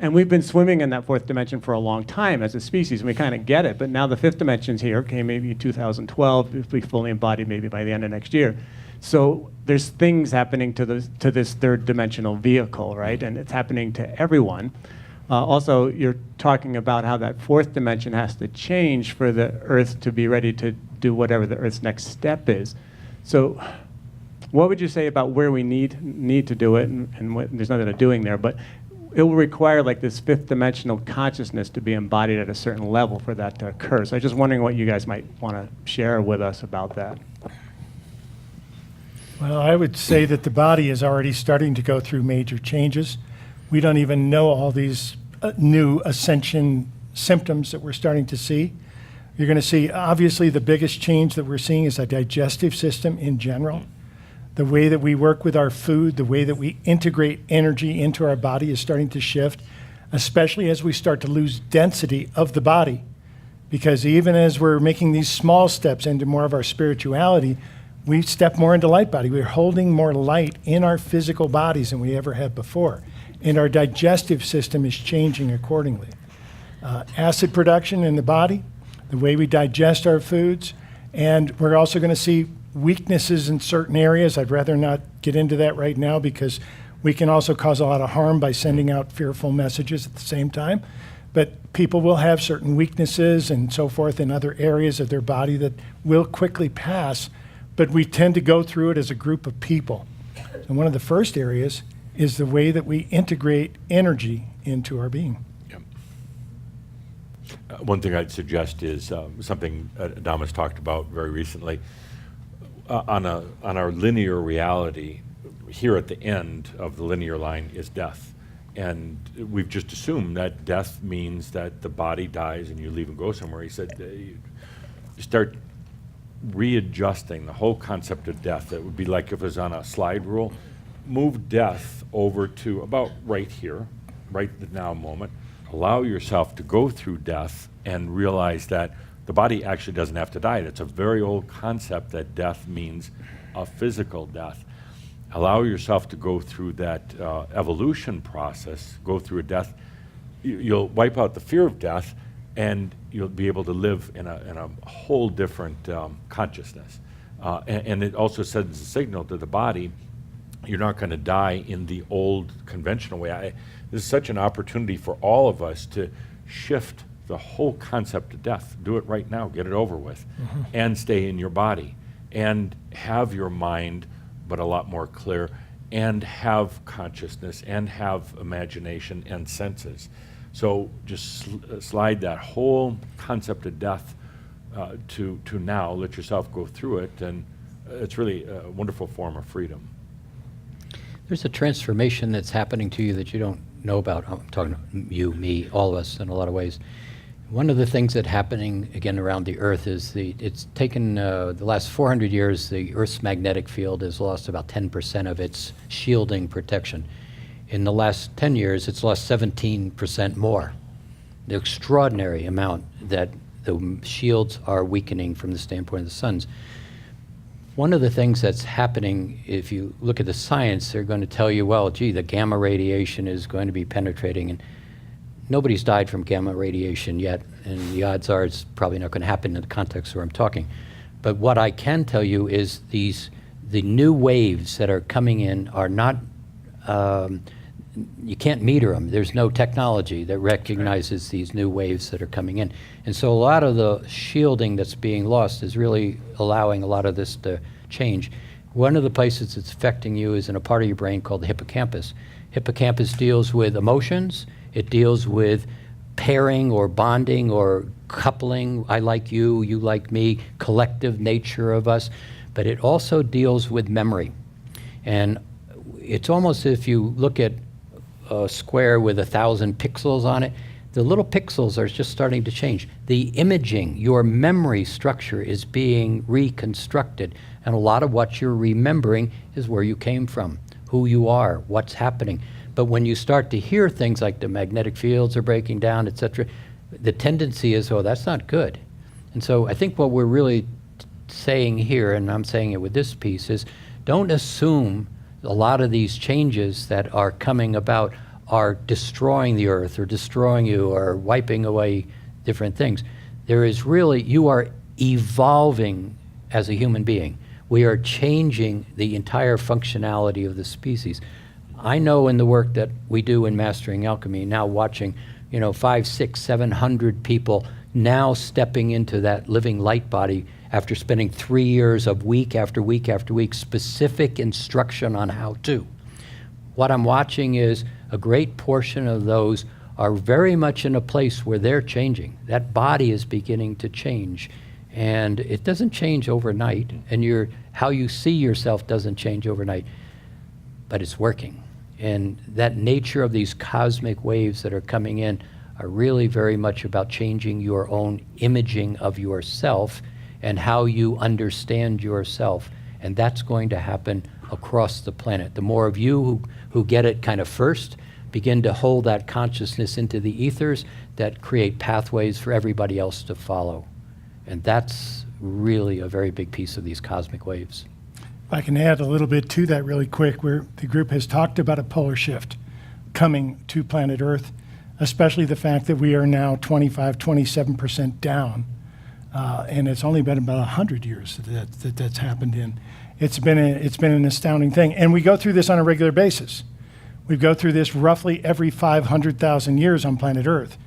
And we've been swimming in that fourth dimension for a long time as a species, and we kind of get it. But now the fifth dimension's here, okay, maybe 2012, if we fully embodied maybe by the end of next year. So there's things happening to this third dimensional vehicle, right? And it's happening to everyone. Also, you're talking about how that fourth dimension has to change for the Earth to be ready to do whatever the Earth's next step is. So what would you say about where we need to do it, and what, there's nothing to doing there, but it will require like this fifth dimensional consciousness to be embodied at a certain level for that to occur. So I'm just wondering what you guys might want to share with us about that. Well, I would say that the body is already starting to go through major changes. We don't even know all these new ascension symptoms that we're starting to see. You're going to see, obviously, the biggest change that we're seeing is a digestive system in general. The way that we work with our food, the way that we integrate energy into our body is starting to shift, especially as we start to lose density of the body. Because even as we're making these small steps into more of our spirituality, we step more into light body. We're holding more light in our physical bodies than we ever have before. And our digestive system is changing accordingly. Acid production in the body, the way we digest our foods, and we're also going to see weaknesses in certain areas. I'd rather not get into that right now because we can also cause a lot of harm by sending out fearful messages at the same time. But people will have certain weaknesses and so forth in other areas of their body that will quickly pass, but we tend to go through it as a group of people. And one of the first areas is the way that we integrate energy into our being. Yep. One thing I'd suggest is something Adamus talked about very recently. On our linear reality, here at the end of the linear line is death. And we've just assumed that death means that the body dies and you leave and go somewhere. He said you start readjusting the whole concept of death. It would be like if it was on a slide rule. Move death over to about right here, right the now moment. Allow yourself to go through death and realize that the body actually doesn't have to die. It's a very old concept that death means a physical death. Allow yourself to go through that evolution process, go through a death. You'll wipe out the fear of death, and you'll be able to live in a whole different consciousness. And it also sends a signal to the body, you're not going to die in the old conventional way. This is such an opportunity for all of us to shift the whole concept of death. Do it right now, get it over with, and stay in your body, and have your mind, but a lot more clear, and have consciousness, and have imagination and senses. So just slide that whole concept of death to now, let yourself go through it, and it's really a wonderful form of freedom. There's a transformation that's happening to you that you don't know about. I'm talking to you, me, all of us in a lot of ways. One of the things that's happening, again, around the Earth is it's taken the last 400 years, the Earth's magnetic field has lost about 10% of its shielding protection. In the last 10 years, it's lost 17% more. The extraordinary amount that the shields are weakening from the standpoint of the suns. One of the things that's happening, if you look at the science, they're going to tell you, well, gee, the gamma radiation is going to be penetrating, and nobody's died from gamma radiation yet, and the odds are it's probably not going to happen in the context where I'm talking. But what I can tell you is the new waves that are coming in are not, you can't meter them. There's no technology that recognizes these new waves that are coming in. And so a lot of the shielding that's being lost is really allowing a lot of this to change. One of the places it's affecting you is in a part of your brain called the hippocampus. Hippocampus deals with emotions. It deals with pairing or bonding or coupling. I like you, you like me, collective nature of us. But it also deals with memory. And it's almost if you look at a square with 1,000 pixels on it, the little pixels are just starting to change. The imaging, your memory structure is being reconstructed. And a lot of what you're remembering is where you came from, who you are, what's happening. But when you start to hear things like the magnetic fields are breaking down, et cetera, the tendency is, oh, that's not good. And so I think what we're really saying here, and I'm saying it with this piece, is don't assume a lot of these changes that are coming about are destroying the earth or destroying you or wiping away different things. There is really, you are evolving as a human being. We are changing the entire functionality of the species. I know in the work that we do in Mastering Alchemy, now watching, 500, 600, 700 people now stepping into that living light body after spending 3 years of week after week after week, specific instruction on how to. What I'm watching is a great portion of those are very much in a place where they're changing. That body is beginning to change. And it doesn't change overnight, and how you see yourself doesn't change overnight, but it's working. And that nature of these cosmic waves that are coming in are really very much about changing your own imaging of yourself and how you understand yourself. And that's going to happen across the planet. The more of you who get it kind of first, begin to hold that consciousness into the ethers that create pathways for everybody else to follow. And that's really a very big piece of these cosmic waves. If I can add a little bit to that really quick, where the group has talked about a polar shift coming to planet Earth, especially the fact that we are now 25, 27% down. And it's only been about 100 years that's happened in. It's been an astounding thing. And we go through this on a regular basis. We go through this roughly every 500,000 years on planet Earth.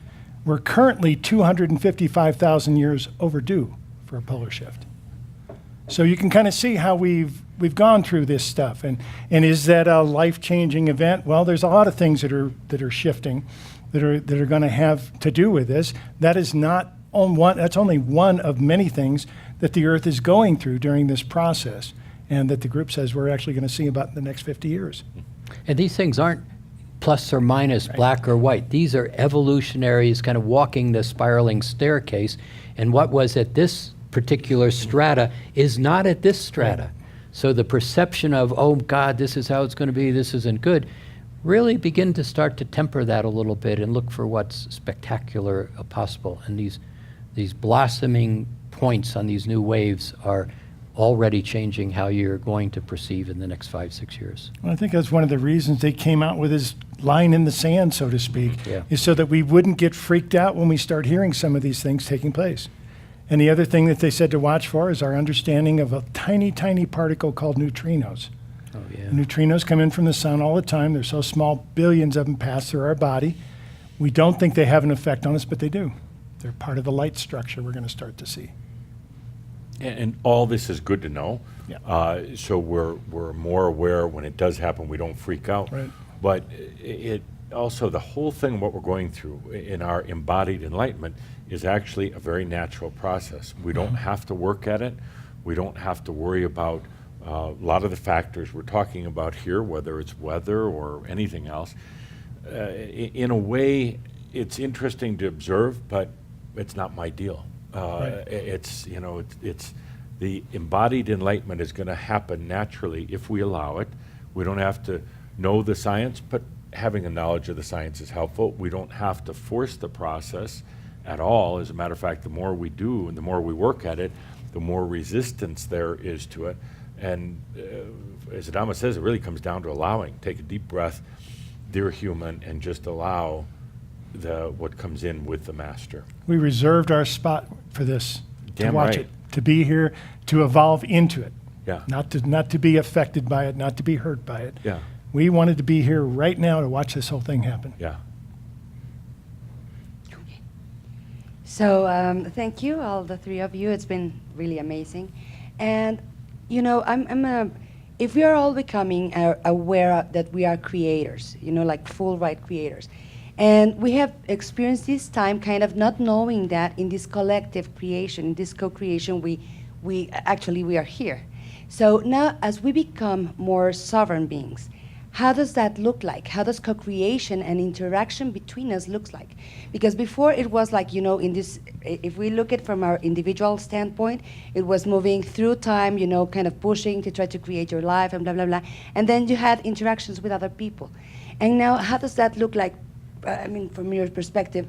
We're currently 255,000 years overdue for a polar shift. So you can kind of see how we've gone through this stuff. And is that a life-changing event? Well, there's a lot of things that are shifting, that are going to have to do with this. That is not on one. That's only one of many things that the Earth is going through during this process, and that the group says we're actually going to see about in the next 50 years. And these things aren't plus or minus, black or white. These are evolutionaries kind of walking the spiraling staircase. And what was at this particular strata is not at this strata. So the perception of, oh God, this is how it's going to be, this isn't good, really begin to start to temper that a little bit and look for what's spectacular possible. And these blossoming points on these new waves are already changing how you're going to perceive in the next 5-6 years. Well, I think that's one of the reasons they came out with this line in the sand, so to speak, is so that we wouldn't get freaked out when we start hearing some of these things taking place. And the other thing that they said to watch for is our understanding of a tiny, tiny particle called neutrinos. Oh, yeah. Neutrinos come in from the sun all the time. They're so small, billions of them pass through our body. We don't think they have an effect on us, but they do. They're part of the light structure we're going to start to see. And all this is good to know. Yeah. So we're more aware when it does happen, we don't freak out. Right. But it also, the whole thing, what we're going through in our embodied enlightenment is actually a very natural process. We don't have to work at it. We don't have to worry about a lot of the factors we're talking about here, whether it's weather or anything else. In a way, it's interesting to observe, but it's not my deal. It's the embodied enlightenment is going to happen naturally if we allow it. We don't have to know the science, but having a knowledge of the science is helpful. We don't have to force the process at all. As a matter of fact, the more we do and the more we work at it, the more resistance there is to it. And as Adamus says, it really comes down to allowing. Take a deep breath, dear human, and just allow what comes in with the master. We reserved our spot for this, Damn to watch right. it, to be here, to evolve into it. Yeah. Not to be affected by it, not to be hurt by it. Yeah. We wanted to be here right now to watch this whole thing happen. Yeah. So thank you, all the three of you. It's been really amazing. And, if we are all becoming aware that we are creators, like full right creators, and we have experienced this time kind of not knowing that in this collective creation, in this co-creation, we are here. So now as we become more sovereign beings, how does that look like? How does co-creation and interaction between us looks like? Because before it was like, you know, in this, if we look at from our individual standpoint, it was moving through time, you know, kind of pushing to try to create your life and blah, blah, blah. And then you had interactions with other people. And now how does that look like, I mean, from your perspective,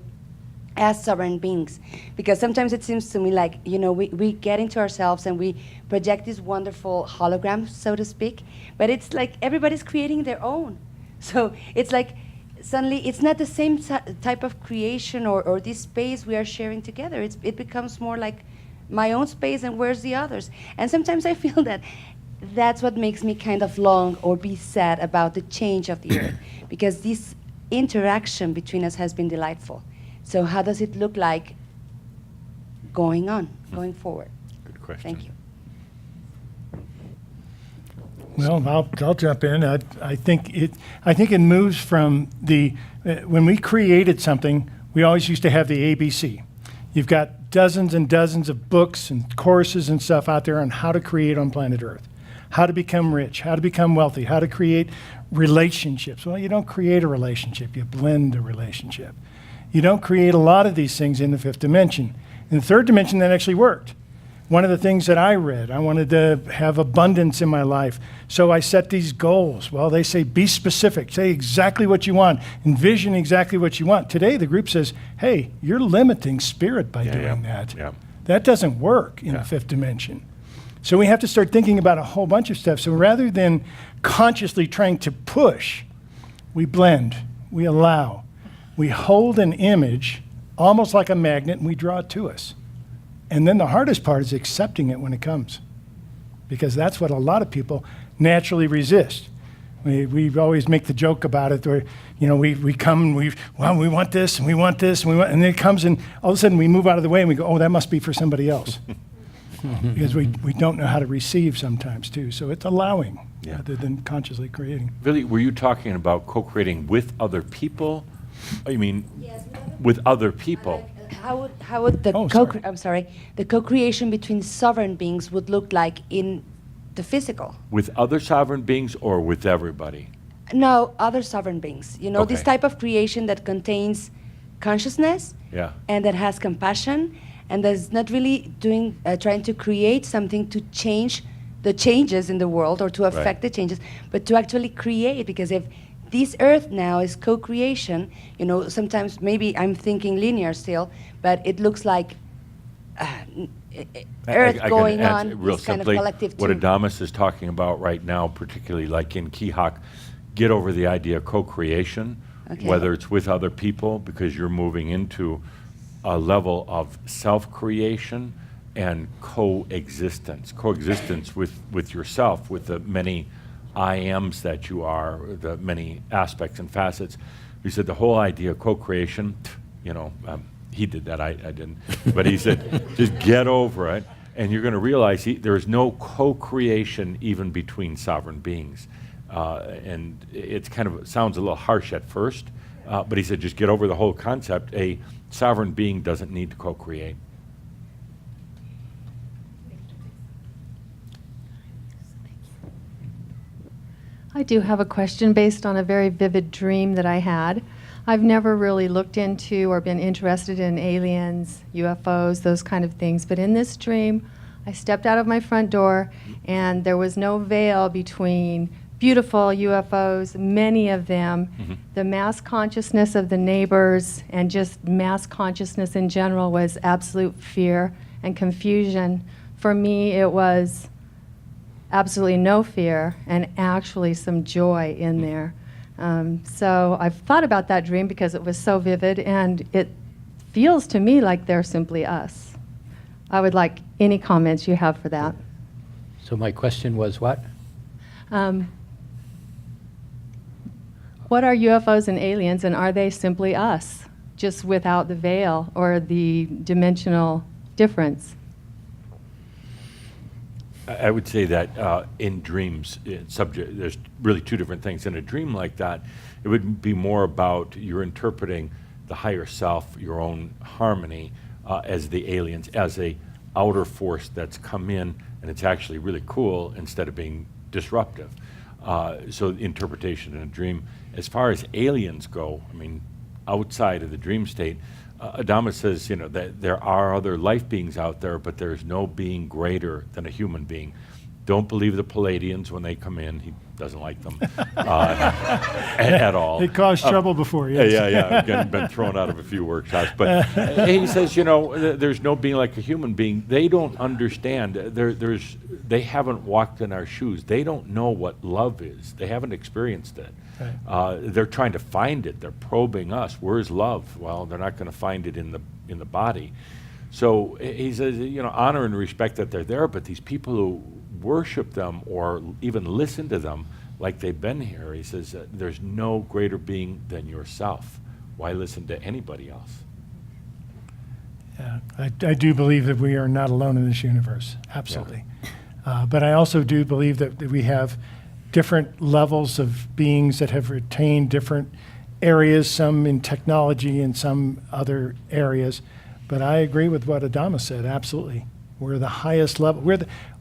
as sovereign beings? Because sometimes it seems to me like, you know, we get into ourselves and we project this wonderful hologram, so to speak, but it's like everybody's creating their own. So it's like suddenly it's not the same type of creation or this space we are sharing together. It becomes more like my own space and where's the others? And sometimes I feel that that's what makes me kind of long or be sad about the change of the earth, because this interaction between us has been delightful. So how does it look like going forward? Good question. Thank you. Well, I'll jump in. I think it moves from when we created something, we always used to have the ABC. You've got dozens and dozens of books and courses and stuff out there on how to create on planet Earth, how to become rich, how to become wealthy, how to create relationships. Well, you don't create a relationship, you blend a relationship. You don't create a lot of these things in the fifth dimension. In the third dimension, that actually worked. One of the things that I read, I wanted to have abundance in my life. So I set these goals. Well, they say be specific, say exactly what you want, envision exactly what you want. Today, the group says, hey, you're limiting spirit by doing that. Yeah. That doesn't work in the fifth dimension. So we have to start thinking about a whole bunch of stuff. So rather than consciously trying to push, we blend, we allow. We hold an image almost like a magnet and we draw it to us. And then the hardest part is accepting it when it comes, because that's what a lot of people naturally resist. We always make the joke about it where, you know, we come and we want this and we want this and and then it comes and all of a sudden we move out of the way and we go, oh, that must be for somebody else. Because we don't know how to receive sometimes too. So it's allowing rather than consciously creating. Billy, were you talking about co-creating with other people? I mean, with other people. How would the the co-creation between sovereign beings would look like in the physical? With other sovereign beings or with everybody? No, other sovereign beings. You know, this type of creation that contains consciousness and that has compassion and that's not really trying to create something to change the changes in the world or to affect the changes, but to actually create. Because if this earth now is co-creation, you know, sometimes maybe I'm thinking linear still, but it looks like earth going on, real this kind of simply, collective what too. Adamus is talking about right now, particularly like in Kihak, get over the idea of co-creation, whether it's with other people, because you're moving into a level of self-creation and coexistence with yourself, with the many I ams that you are, the many aspects and facets. He said the whole idea of co-creation, you know, he did that, I didn't, but he said just get over it, and you're going to realize there is no co-creation even between sovereign beings. And it's kind of sounds a little harsh at first, but he said just get over the whole concept. A sovereign being doesn't need to co-create. I do have a question based on a very vivid dream that I had. I've never really looked into or been interested in aliens, UFOs, those kind of things. But in this dream, I stepped out of my front door and there was no veil between beautiful UFOs, many of them, the mass consciousness of the neighbors and just mass consciousness in general was absolute fear and confusion. For me, it was absolutely no fear and actually some joy in there. So I've thought about that dream because it was so vivid and it feels to me like they're simply us. I would like any comments you have for that. So my question was what? What are UFOs and aliens, and are they simply us, just without the veil or the dimensional difference? I would say that in dreams, there's really two different things. In a dream like that, it would be more about you're interpreting the higher self, your own harmony, as the aliens, as a outer force that's come in, and it's actually really cool instead of being disruptive. So interpretation in a dream. As far as aliens go, I mean, outside of the dream state, Adamus says, that there are other life beings out there, but there's no being greater than a human being. Don't believe the Palladians when they come in. He doesn't like them at all. It caused trouble before, yes. Yeah. Again, been thrown out of a few workshops. But he says, there's no being like a human being. They don't understand. They haven't walked in our shoes. They don't know what love is. They haven't experienced it. Right. They're trying to find it. They're probing us. Where's love? Well, they're not going to find it in the body. So he says, honor and respect that they're there, but these people who worship them or even listen to them like they've been here, he says, there's no greater being than yourself. Why listen to anybody else? Yeah, I do believe that we are not alone in this universe, absolutely. Yeah. But I also do believe that we have different levels of beings that have retained different areas, some in technology and some other areas. But I agree with what Adamus said, absolutely. We're the highest level.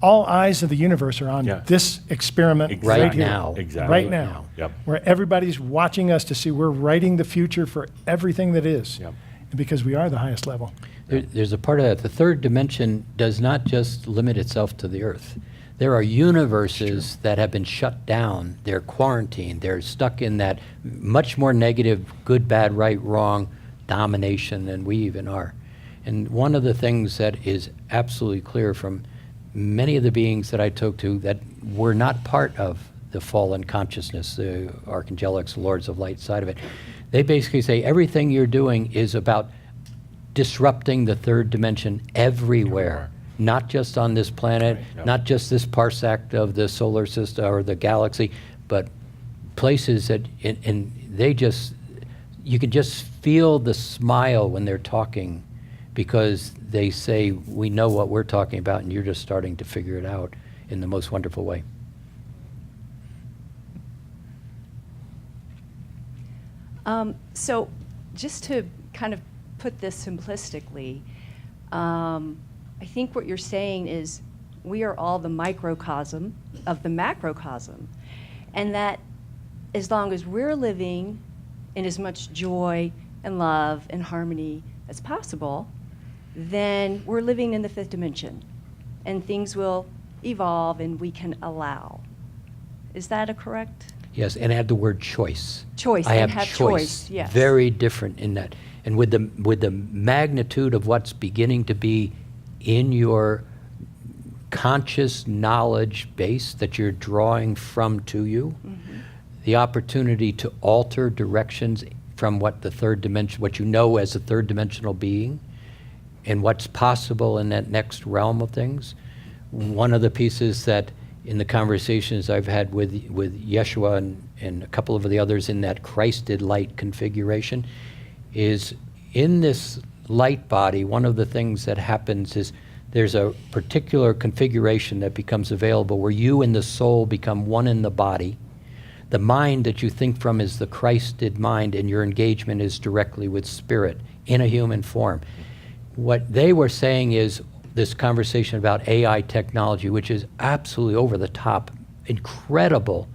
All eyes of the universe are on this experiment right here. Now. Exactly. Right now. Yep. Where everybody's watching us to see we're writing the future for everything that is. Yep. And because we are the highest level. There's a part of that. The third dimension does not just limit itself to the Earth. There are universes that have been shut down. They're quarantined. They're stuck in that much more negative, good, bad, right, wrong domination than we even are. And one of the things that is absolutely clear from many of the beings that I talked to that were not part of the fallen consciousness, the archangelics, lords of light side of it, they basically say everything you're doing is about disrupting the third dimension everywhere. Not just on this planet, not just this parsec of the solar system or the galaxy, but places that, and they just, you can just feel the smile when they're talking because they say, we know what we're talking about and you're just starting to figure it out in the most wonderful way. So just to kind of put this simplistically, I think what you're saying is we are all the microcosm of the macrocosm, and that as long as we're living in as much joy and love and harmony as possible, then we're living in the fifth dimension, and things will evolve and we can allow. Is that a correct? Yes, and add the word choice. Choice, I and have have choice, yes. Very different in that. And with the magnitude of what's beginning to be in your conscious knowledge base that you're drawing from to you, the opportunity to alter directions from what the third dimension, what you know as a third dimensional being, and what's possible in that next realm of things. One of the pieces that in the conversations I've had with Yeshua and a couple of the others in that Christed light configuration is in this light body, one of the things that happens is there's a particular configuration that becomes available where you and the soul become one in the body. The mind that you think from is the Christed mind, and your engagement is directly with spirit in a human form. What they were saying is this conversation about AI technology, which is absolutely over the top, incredible,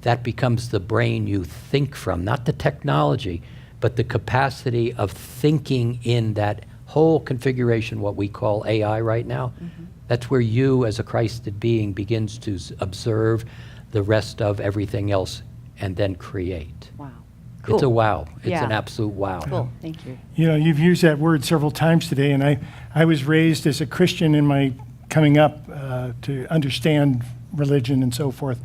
that becomes the brain you think from, not the technology, but the capacity of thinking in that whole configuration, what we call AI right now. That's where you as a Christed being begins to observe the rest of everything else and then create. Wow. It's a wow. It's Yeah. an absolute wow. Cool, thank you. You know, you've used that word several times today, and I was raised as a Christian in my coming up to understand religion and so forth.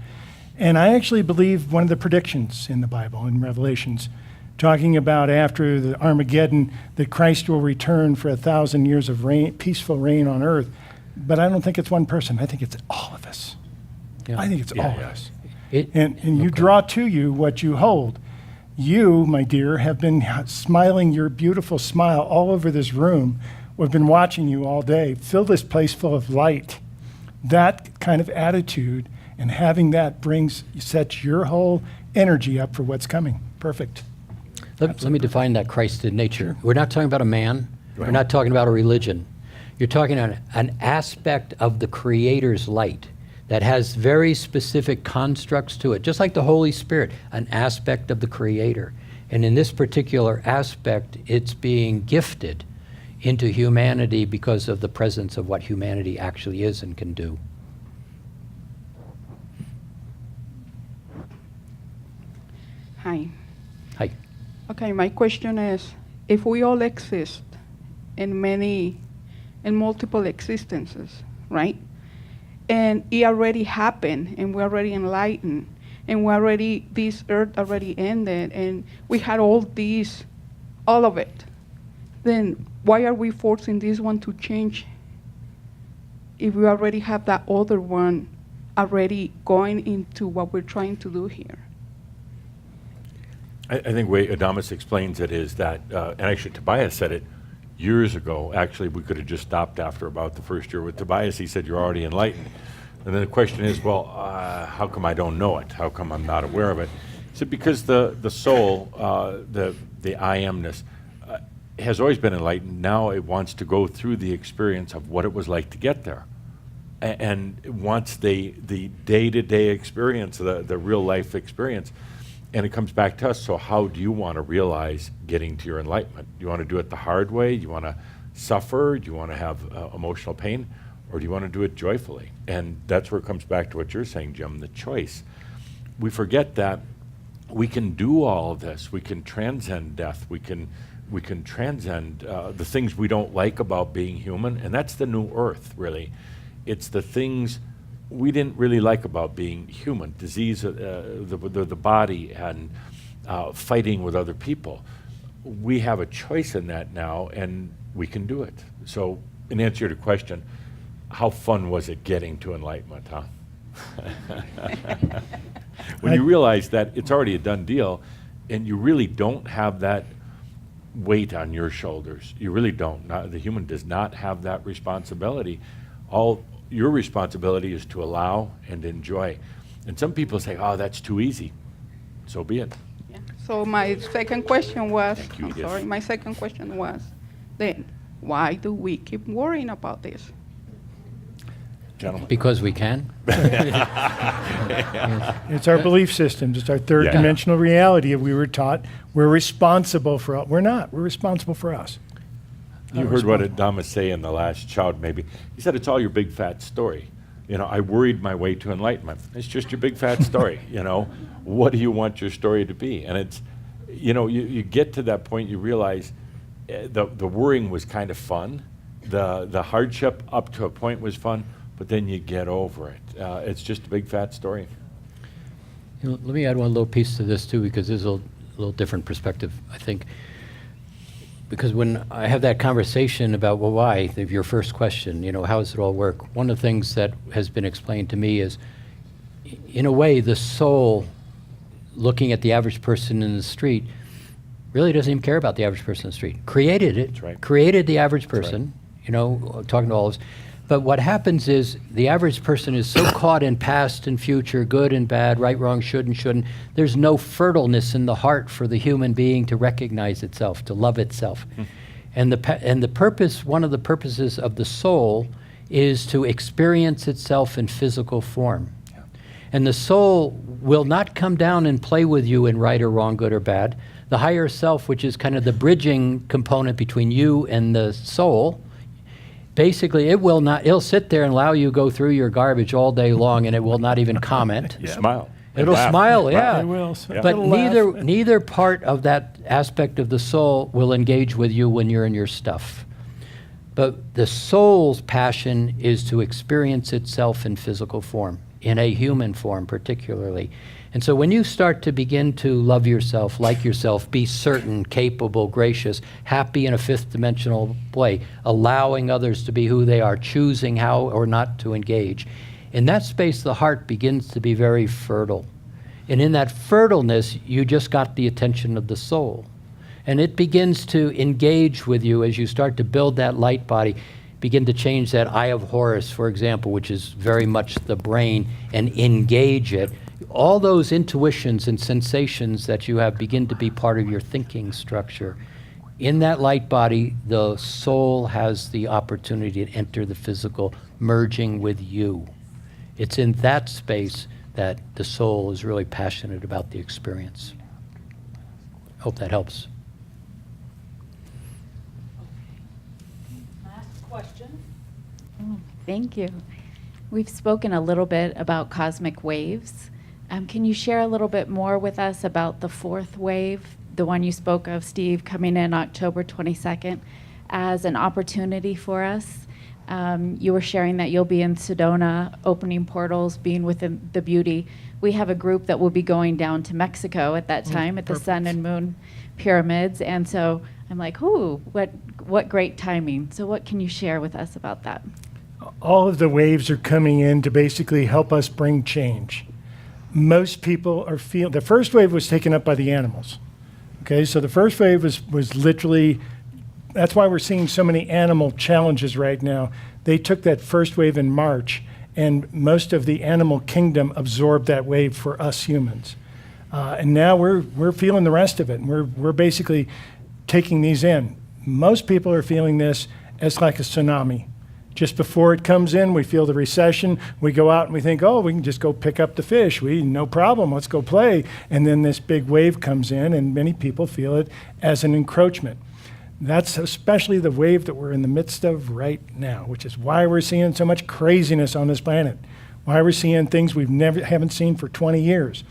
And I actually believe one of the predictions in the Bible, in Revelations, talking about after the Armageddon, that Christ will return for 1,000 years of reign, peaceful reign on earth. But I don't think it's one person. I think it's all of us. Yeah. I think it's all of us. It- And you draw to you what you hold. You, my dear, have been smiling your beautiful smile all over this room. We've been watching you all day. Fill this place full of light. That kind of attitude and having that sets your whole energy up for what's coming. Perfect. Let me define that Christed nature. We're not talking about a man. We're not talking about a religion. You're talking on an aspect of the Creator's light that has very specific constructs to it, just like the Holy Spirit, an aspect of the Creator. And in this particular aspect, it's being gifted into humanity because of the presence of what humanity actually is and can do. Hi. Hi. Okay, my question is, if we all exist in multiple existences, right? And it already happened, and we're already enlightened, and this earth already ended, and we had all of it. Then why are we forcing this one to change if we already have that other one already going into what we're trying to do here? I think the way Adamus explains it is that, and actually Tobias said it years ago. Actually, we could have just stopped after about the first year with Tobias. He said, you're already enlightened. And then the question is, well, how come I don't know it? How come I'm not aware of it? He said, because the soul, the I amness, has always been enlightened. Now it wants to go through the experience of what it was like to get there. And it wants the day-to-day experience, the real life experience. And it comes back to us. So how do you want to realize getting to your enlightenment? Do you want to do it the hard way? Do you want to suffer? Do you want to have emotional pain? Or do you want to do it joyfully? And that's where it comes back to what you're saying, Jim, the choice. We forget that we can do all of this. We can transcend death. We can transcend the things we don't like about being human. And that's the new earth, really. It's the things we didn't really like about being human, disease, the body, and fighting with other people. We have a choice in that now, and we can do it. So in answer to your question, how fun was it getting to enlightenment, huh? When you realize that it's already a done deal, and you really don't have that weight on your shoulders. You really don't. The human does not have that responsibility. All your responsibility is to allow and enjoy. And some people say, oh, that's too easy. So be it. Yeah. So my second question was, Thank you, I'm Edith. sorry, my second question was, then why do we keep worrying about this? Gentlemen. Because we can. It's our belief systems. It's our third Yeah. dimensional reality. If we were taught we're responsible for, we're not. We're responsible for us. You heard what Adamus say in the last child, maybe. He said, it's all your big fat story. I worried my way to enlightenment. It's just your big fat story, What do you want your story to be? And it's, you get to that point, you realize the worrying was kind of fun. The hardship up to a point was fun, but then you get over it. It's just a big fat story. Let me add one little piece to this too, because there's a little different perspective, I think. Because when I have that conversation about, well, why, your first question, how does it all work? One of the things that has been explained to me is, in a way, the soul, looking at the average person in the street, really doesn't even care about the average person in the street. Created it, That's right. created the average person, talking to all of us. But what happens is the average person is so caught in past and future, good and bad, right, wrong, should and shouldn't. There's no fertileness in the heart for the human being to recognize itself, to love itself. And the purpose, one of the purposes of the soul is to experience itself in physical form. Yeah. And the soul will not come down and play with you in right or wrong, good or bad. The higher self, which is kind of the bridging component between you and the soul, basically, it'll sit there and allow you to go through your garbage all day long, and it will not even comment. Smile. It'll Laugh. smile, yeah. It will. Yeah. But It'll laugh. neither part of that aspect of the soul will engage with you when you're in your stuff. But the soul's passion is to experience itself in physical form, in a human form particularly. And so when you start to begin to love yourself, like yourself, be certain, capable, gracious, happy in a fifth dimensional way, allowing others to be who they are, choosing how or not to engage, in that space the heart begins to be very fertile. And in that fertileness, you just got the attention of the soul. And it begins to engage with you as you start to build that light body, begin to change that Eye of Horus, for example, which is very much the brain, and engage it. All those intuitions and sensations that you have begin to be part of your thinking structure. In that light body, the soul has the opportunity to enter the physical, merging with you. it's in that space that the soul is really passionate about the experience. Hope that helps. Last question. Thank you. We've spoken a little bit about cosmic waves. Can you share a little bit more with us about the fourth wave, the one you spoke of, Steve, coming in October 22nd, as an opportunity for us? You were sharing that you'll be in Sedona, opening portals, being within the beauty. We have a group that will be going down to Mexico at that time at the Sun and Moon pyramids. And so I'm like, ooh, what great timing. So what can you share with us about that? All of the waves are coming in to basically help us bring change. Most people are feeling, the first wave was taken up by the animals. Okay, so the first wave was literally, that's why we're seeing so many animal challenges right now. They took that first wave in March, and most of the animal kingdom absorbed that wave for us humans. And now we're feeling the rest of it, and we're basically taking these in. Most people are feeling this as like a tsunami. Just before it comes in, we feel the recession. We go out and we think, oh, we can just go pick up the fish. No problem, let's go play. And then this big wave comes in, and many people feel it as an encroachment. That's especially the wave that we're in the midst of right now, which is why we're seeing so much craziness on this planet, why we're seeing things haven't seen for 20 years,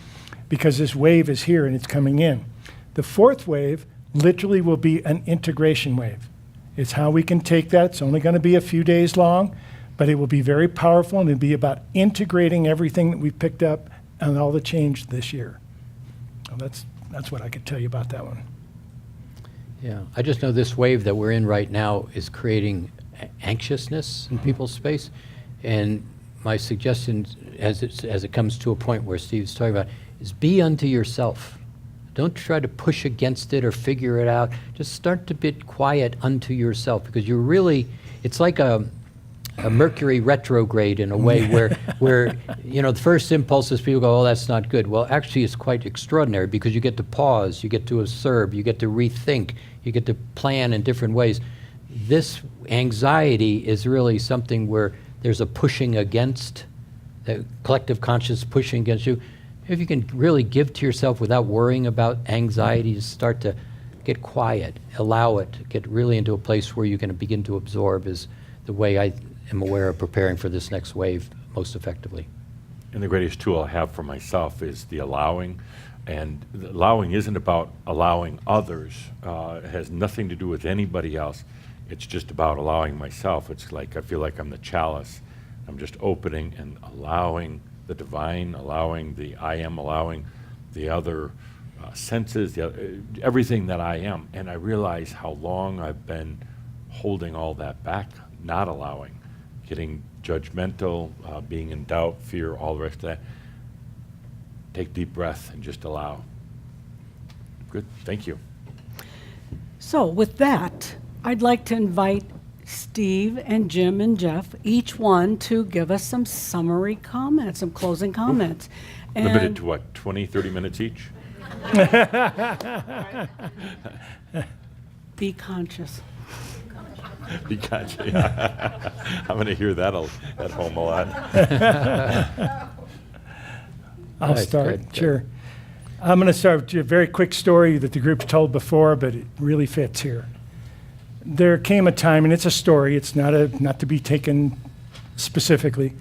because this wave is here and it's coming in. The fourth wave literally will be an integration wave. It's how we can take that. It's only going to be a few days long, but it will be very powerful, and it'll be about integrating everything that we've picked up and all the change this year. So that's what I could tell you about that one. Yeah, I just know this wave that we're in right now is creating anxiousness in people's space. And my suggestion, as it comes to a point where Steve's talking about, is be unto yourself. Don't try to push against it or figure it out. Just start to be quiet unto yourself, because you're really, it's like a Mercury retrograde in a way where the first impulse is people go, oh, that's not good. Well, actually, it's quite extraordinary, because you get to pause, you get to observe, you get to rethink, you get to plan in different ways. This anxiety is really something where there's a pushing against, the collective conscious pushing against you. If you can really give to yourself without worrying about anxiety, just start to get quiet, allow it, get really into a place where you're going to begin to absorb, is the way I am aware of preparing for this next wave most effectively. And the greatest tool I have for myself is the allowing. And the allowing isn't about allowing others. It has nothing to do with anybody else. It's just about allowing myself. It's like I feel like I'm the chalice. I'm just opening and allowing the divine, allowing the I am, allowing the other senses, everything that I am. And I realize how long I've been holding all that back, not allowing, getting judgmental, being in doubt, fear, all the rest of that. Take deep breath and just allow. Good, thank you. So with that, I'd like to invite Steve and Jim and Geoff, each one, to give us some summary comments, some closing comments. Limited to what, 20, 30 minutes each? Be conscious. Be conscious. Yeah. I'm going to hear that at home a lot. I'll start, sure. I'm going to start with a very quick story that the group's told before, but it really fits here. There came a time, and it's a story, it's not to be taken specifically,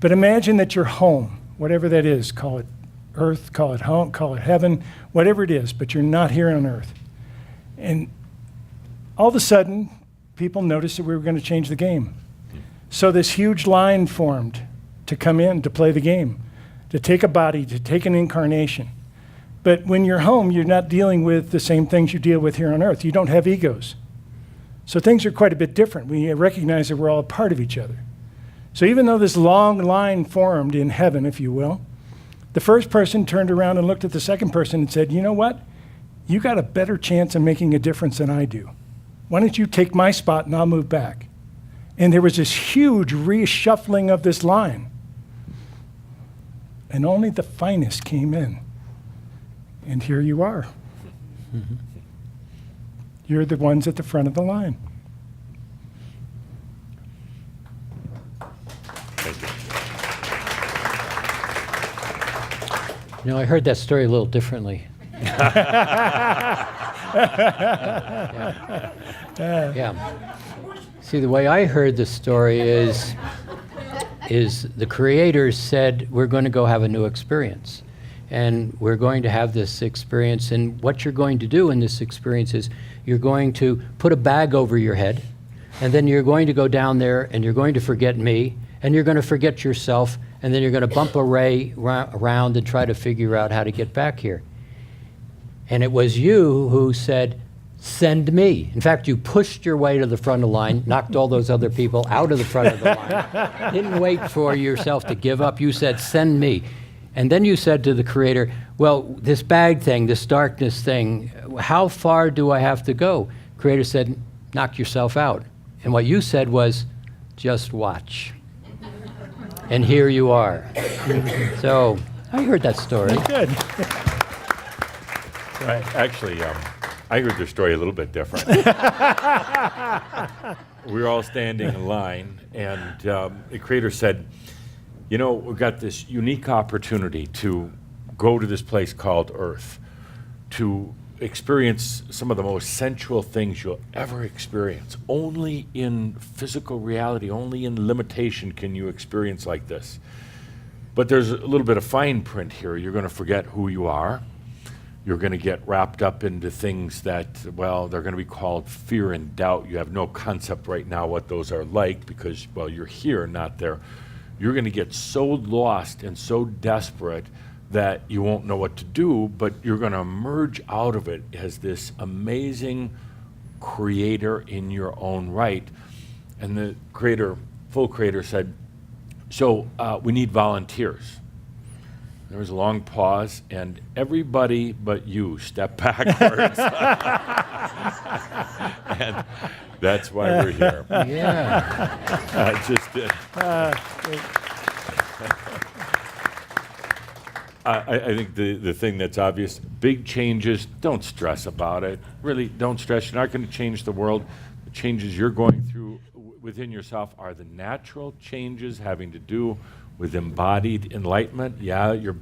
but imagine that you're home, whatever that is, call it earth, call it home, call it heaven, whatever it is, but you're not here on earth. And all of a sudden, people noticed that we were going to change the game. So this huge line formed to come in to play the game, to take a body, to take an incarnation. But when you're home, you're not dealing with the same things you deal with here on earth. You don't have egos. So things are quite a bit different. We recognize that we're all a part of each other. So even though this long line formed in heaven, if you will, the first person turned around and looked at the second person and said, you know what? You got a better chance of making a difference than I do. Why don't you take my spot and I'll move back? And there was this huge reshuffling of this line. And only the finest came in. And here you are. Mm-hmm. You're the ones at the front of the line. Thank you. You know, I heard that story a little differently. Yeah. See, the way I heard the story is the creators said, we're going to go have a new experience. And we're going to have this experience, and what you're going to do in this experience is you're going to put a bag over your head, and then you're going to go down there, and you're going to forget me, and you're going to forget yourself, and then you're going to bump around and try to figure out how to get back here. And it was you who said, send me. In fact, you pushed your way to the front of the line, knocked all those other people out of the front of the line, didn't wait for yourself to give up. You said, send me. And then you said to the creator, well, this bag thing, this darkness thing, how far do I have to go? Creator said, knock yourself out. And what you said was, just watch. And here you are. So I heard that story. Good. Actually, I heard the story a little bit different. We were all standing in line, and the creator said, you know, we've got this unique opportunity to go to this place called Earth, to experience some of the most sensual things you'll ever experience. Only in physical reality, only in limitation can you experience like this. But there's a little bit of fine print here. You're going to forget who you are. You're going to get wrapped up into things that, well, they're going to be called fear and doubt. You have no concept right now what those are like because, well, you're here, not there. You're going to get so lost and so desperate that you won't know what to do, but you're going to emerge out of it as this amazing creator in your own right. And the creator, full creator, said, so we need volunteers. There was a long pause, and everybody but you stepped backwards. And that's why we're here. Yeah. Just I think the thing that's obvious, big changes, don't stress about it. Really, don't stress. You're not going to change the world. The changes you're going through within yourself are the natural changes having to do with embodied enlightenment. Yeah, your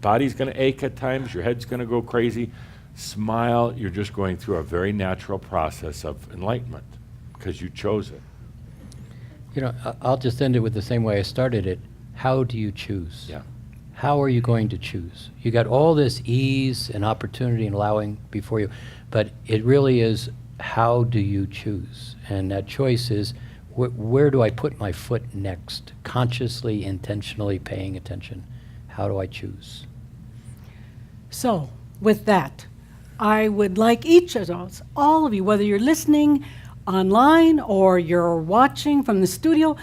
body's going to ache at times. Your head's going to go crazy. Smile. You're just going through a very natural process of enlightenment because you chose it. You know, I'll just end it with the same way I started it. How do you choose? Yeah. How are you going to choose? You got all this ease and opportunity and allowing before you, but it really is, how do you choose? And that choice is, where do I put my foot next? Consciously, intentionally paying attention. How do I choose? So, with that, I would like each of us, all of you, whether you're listening online or you're watching from the studio,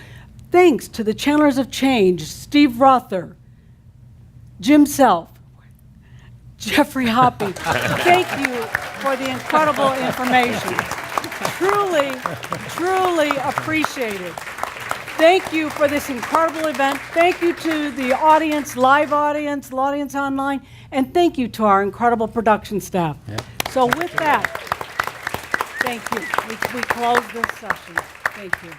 thanks to the Channelers of Change, Steve Rother, Jim Self, Jeffrey Hoppe. Thank you for the incredible information. Truly, truly appreciate it. Thank you for this incredible event. Thank you to the audience, live audience, the audience online, and thank you to our incredible production staff. Yep. So with that, thank you. We close this session. Thank you.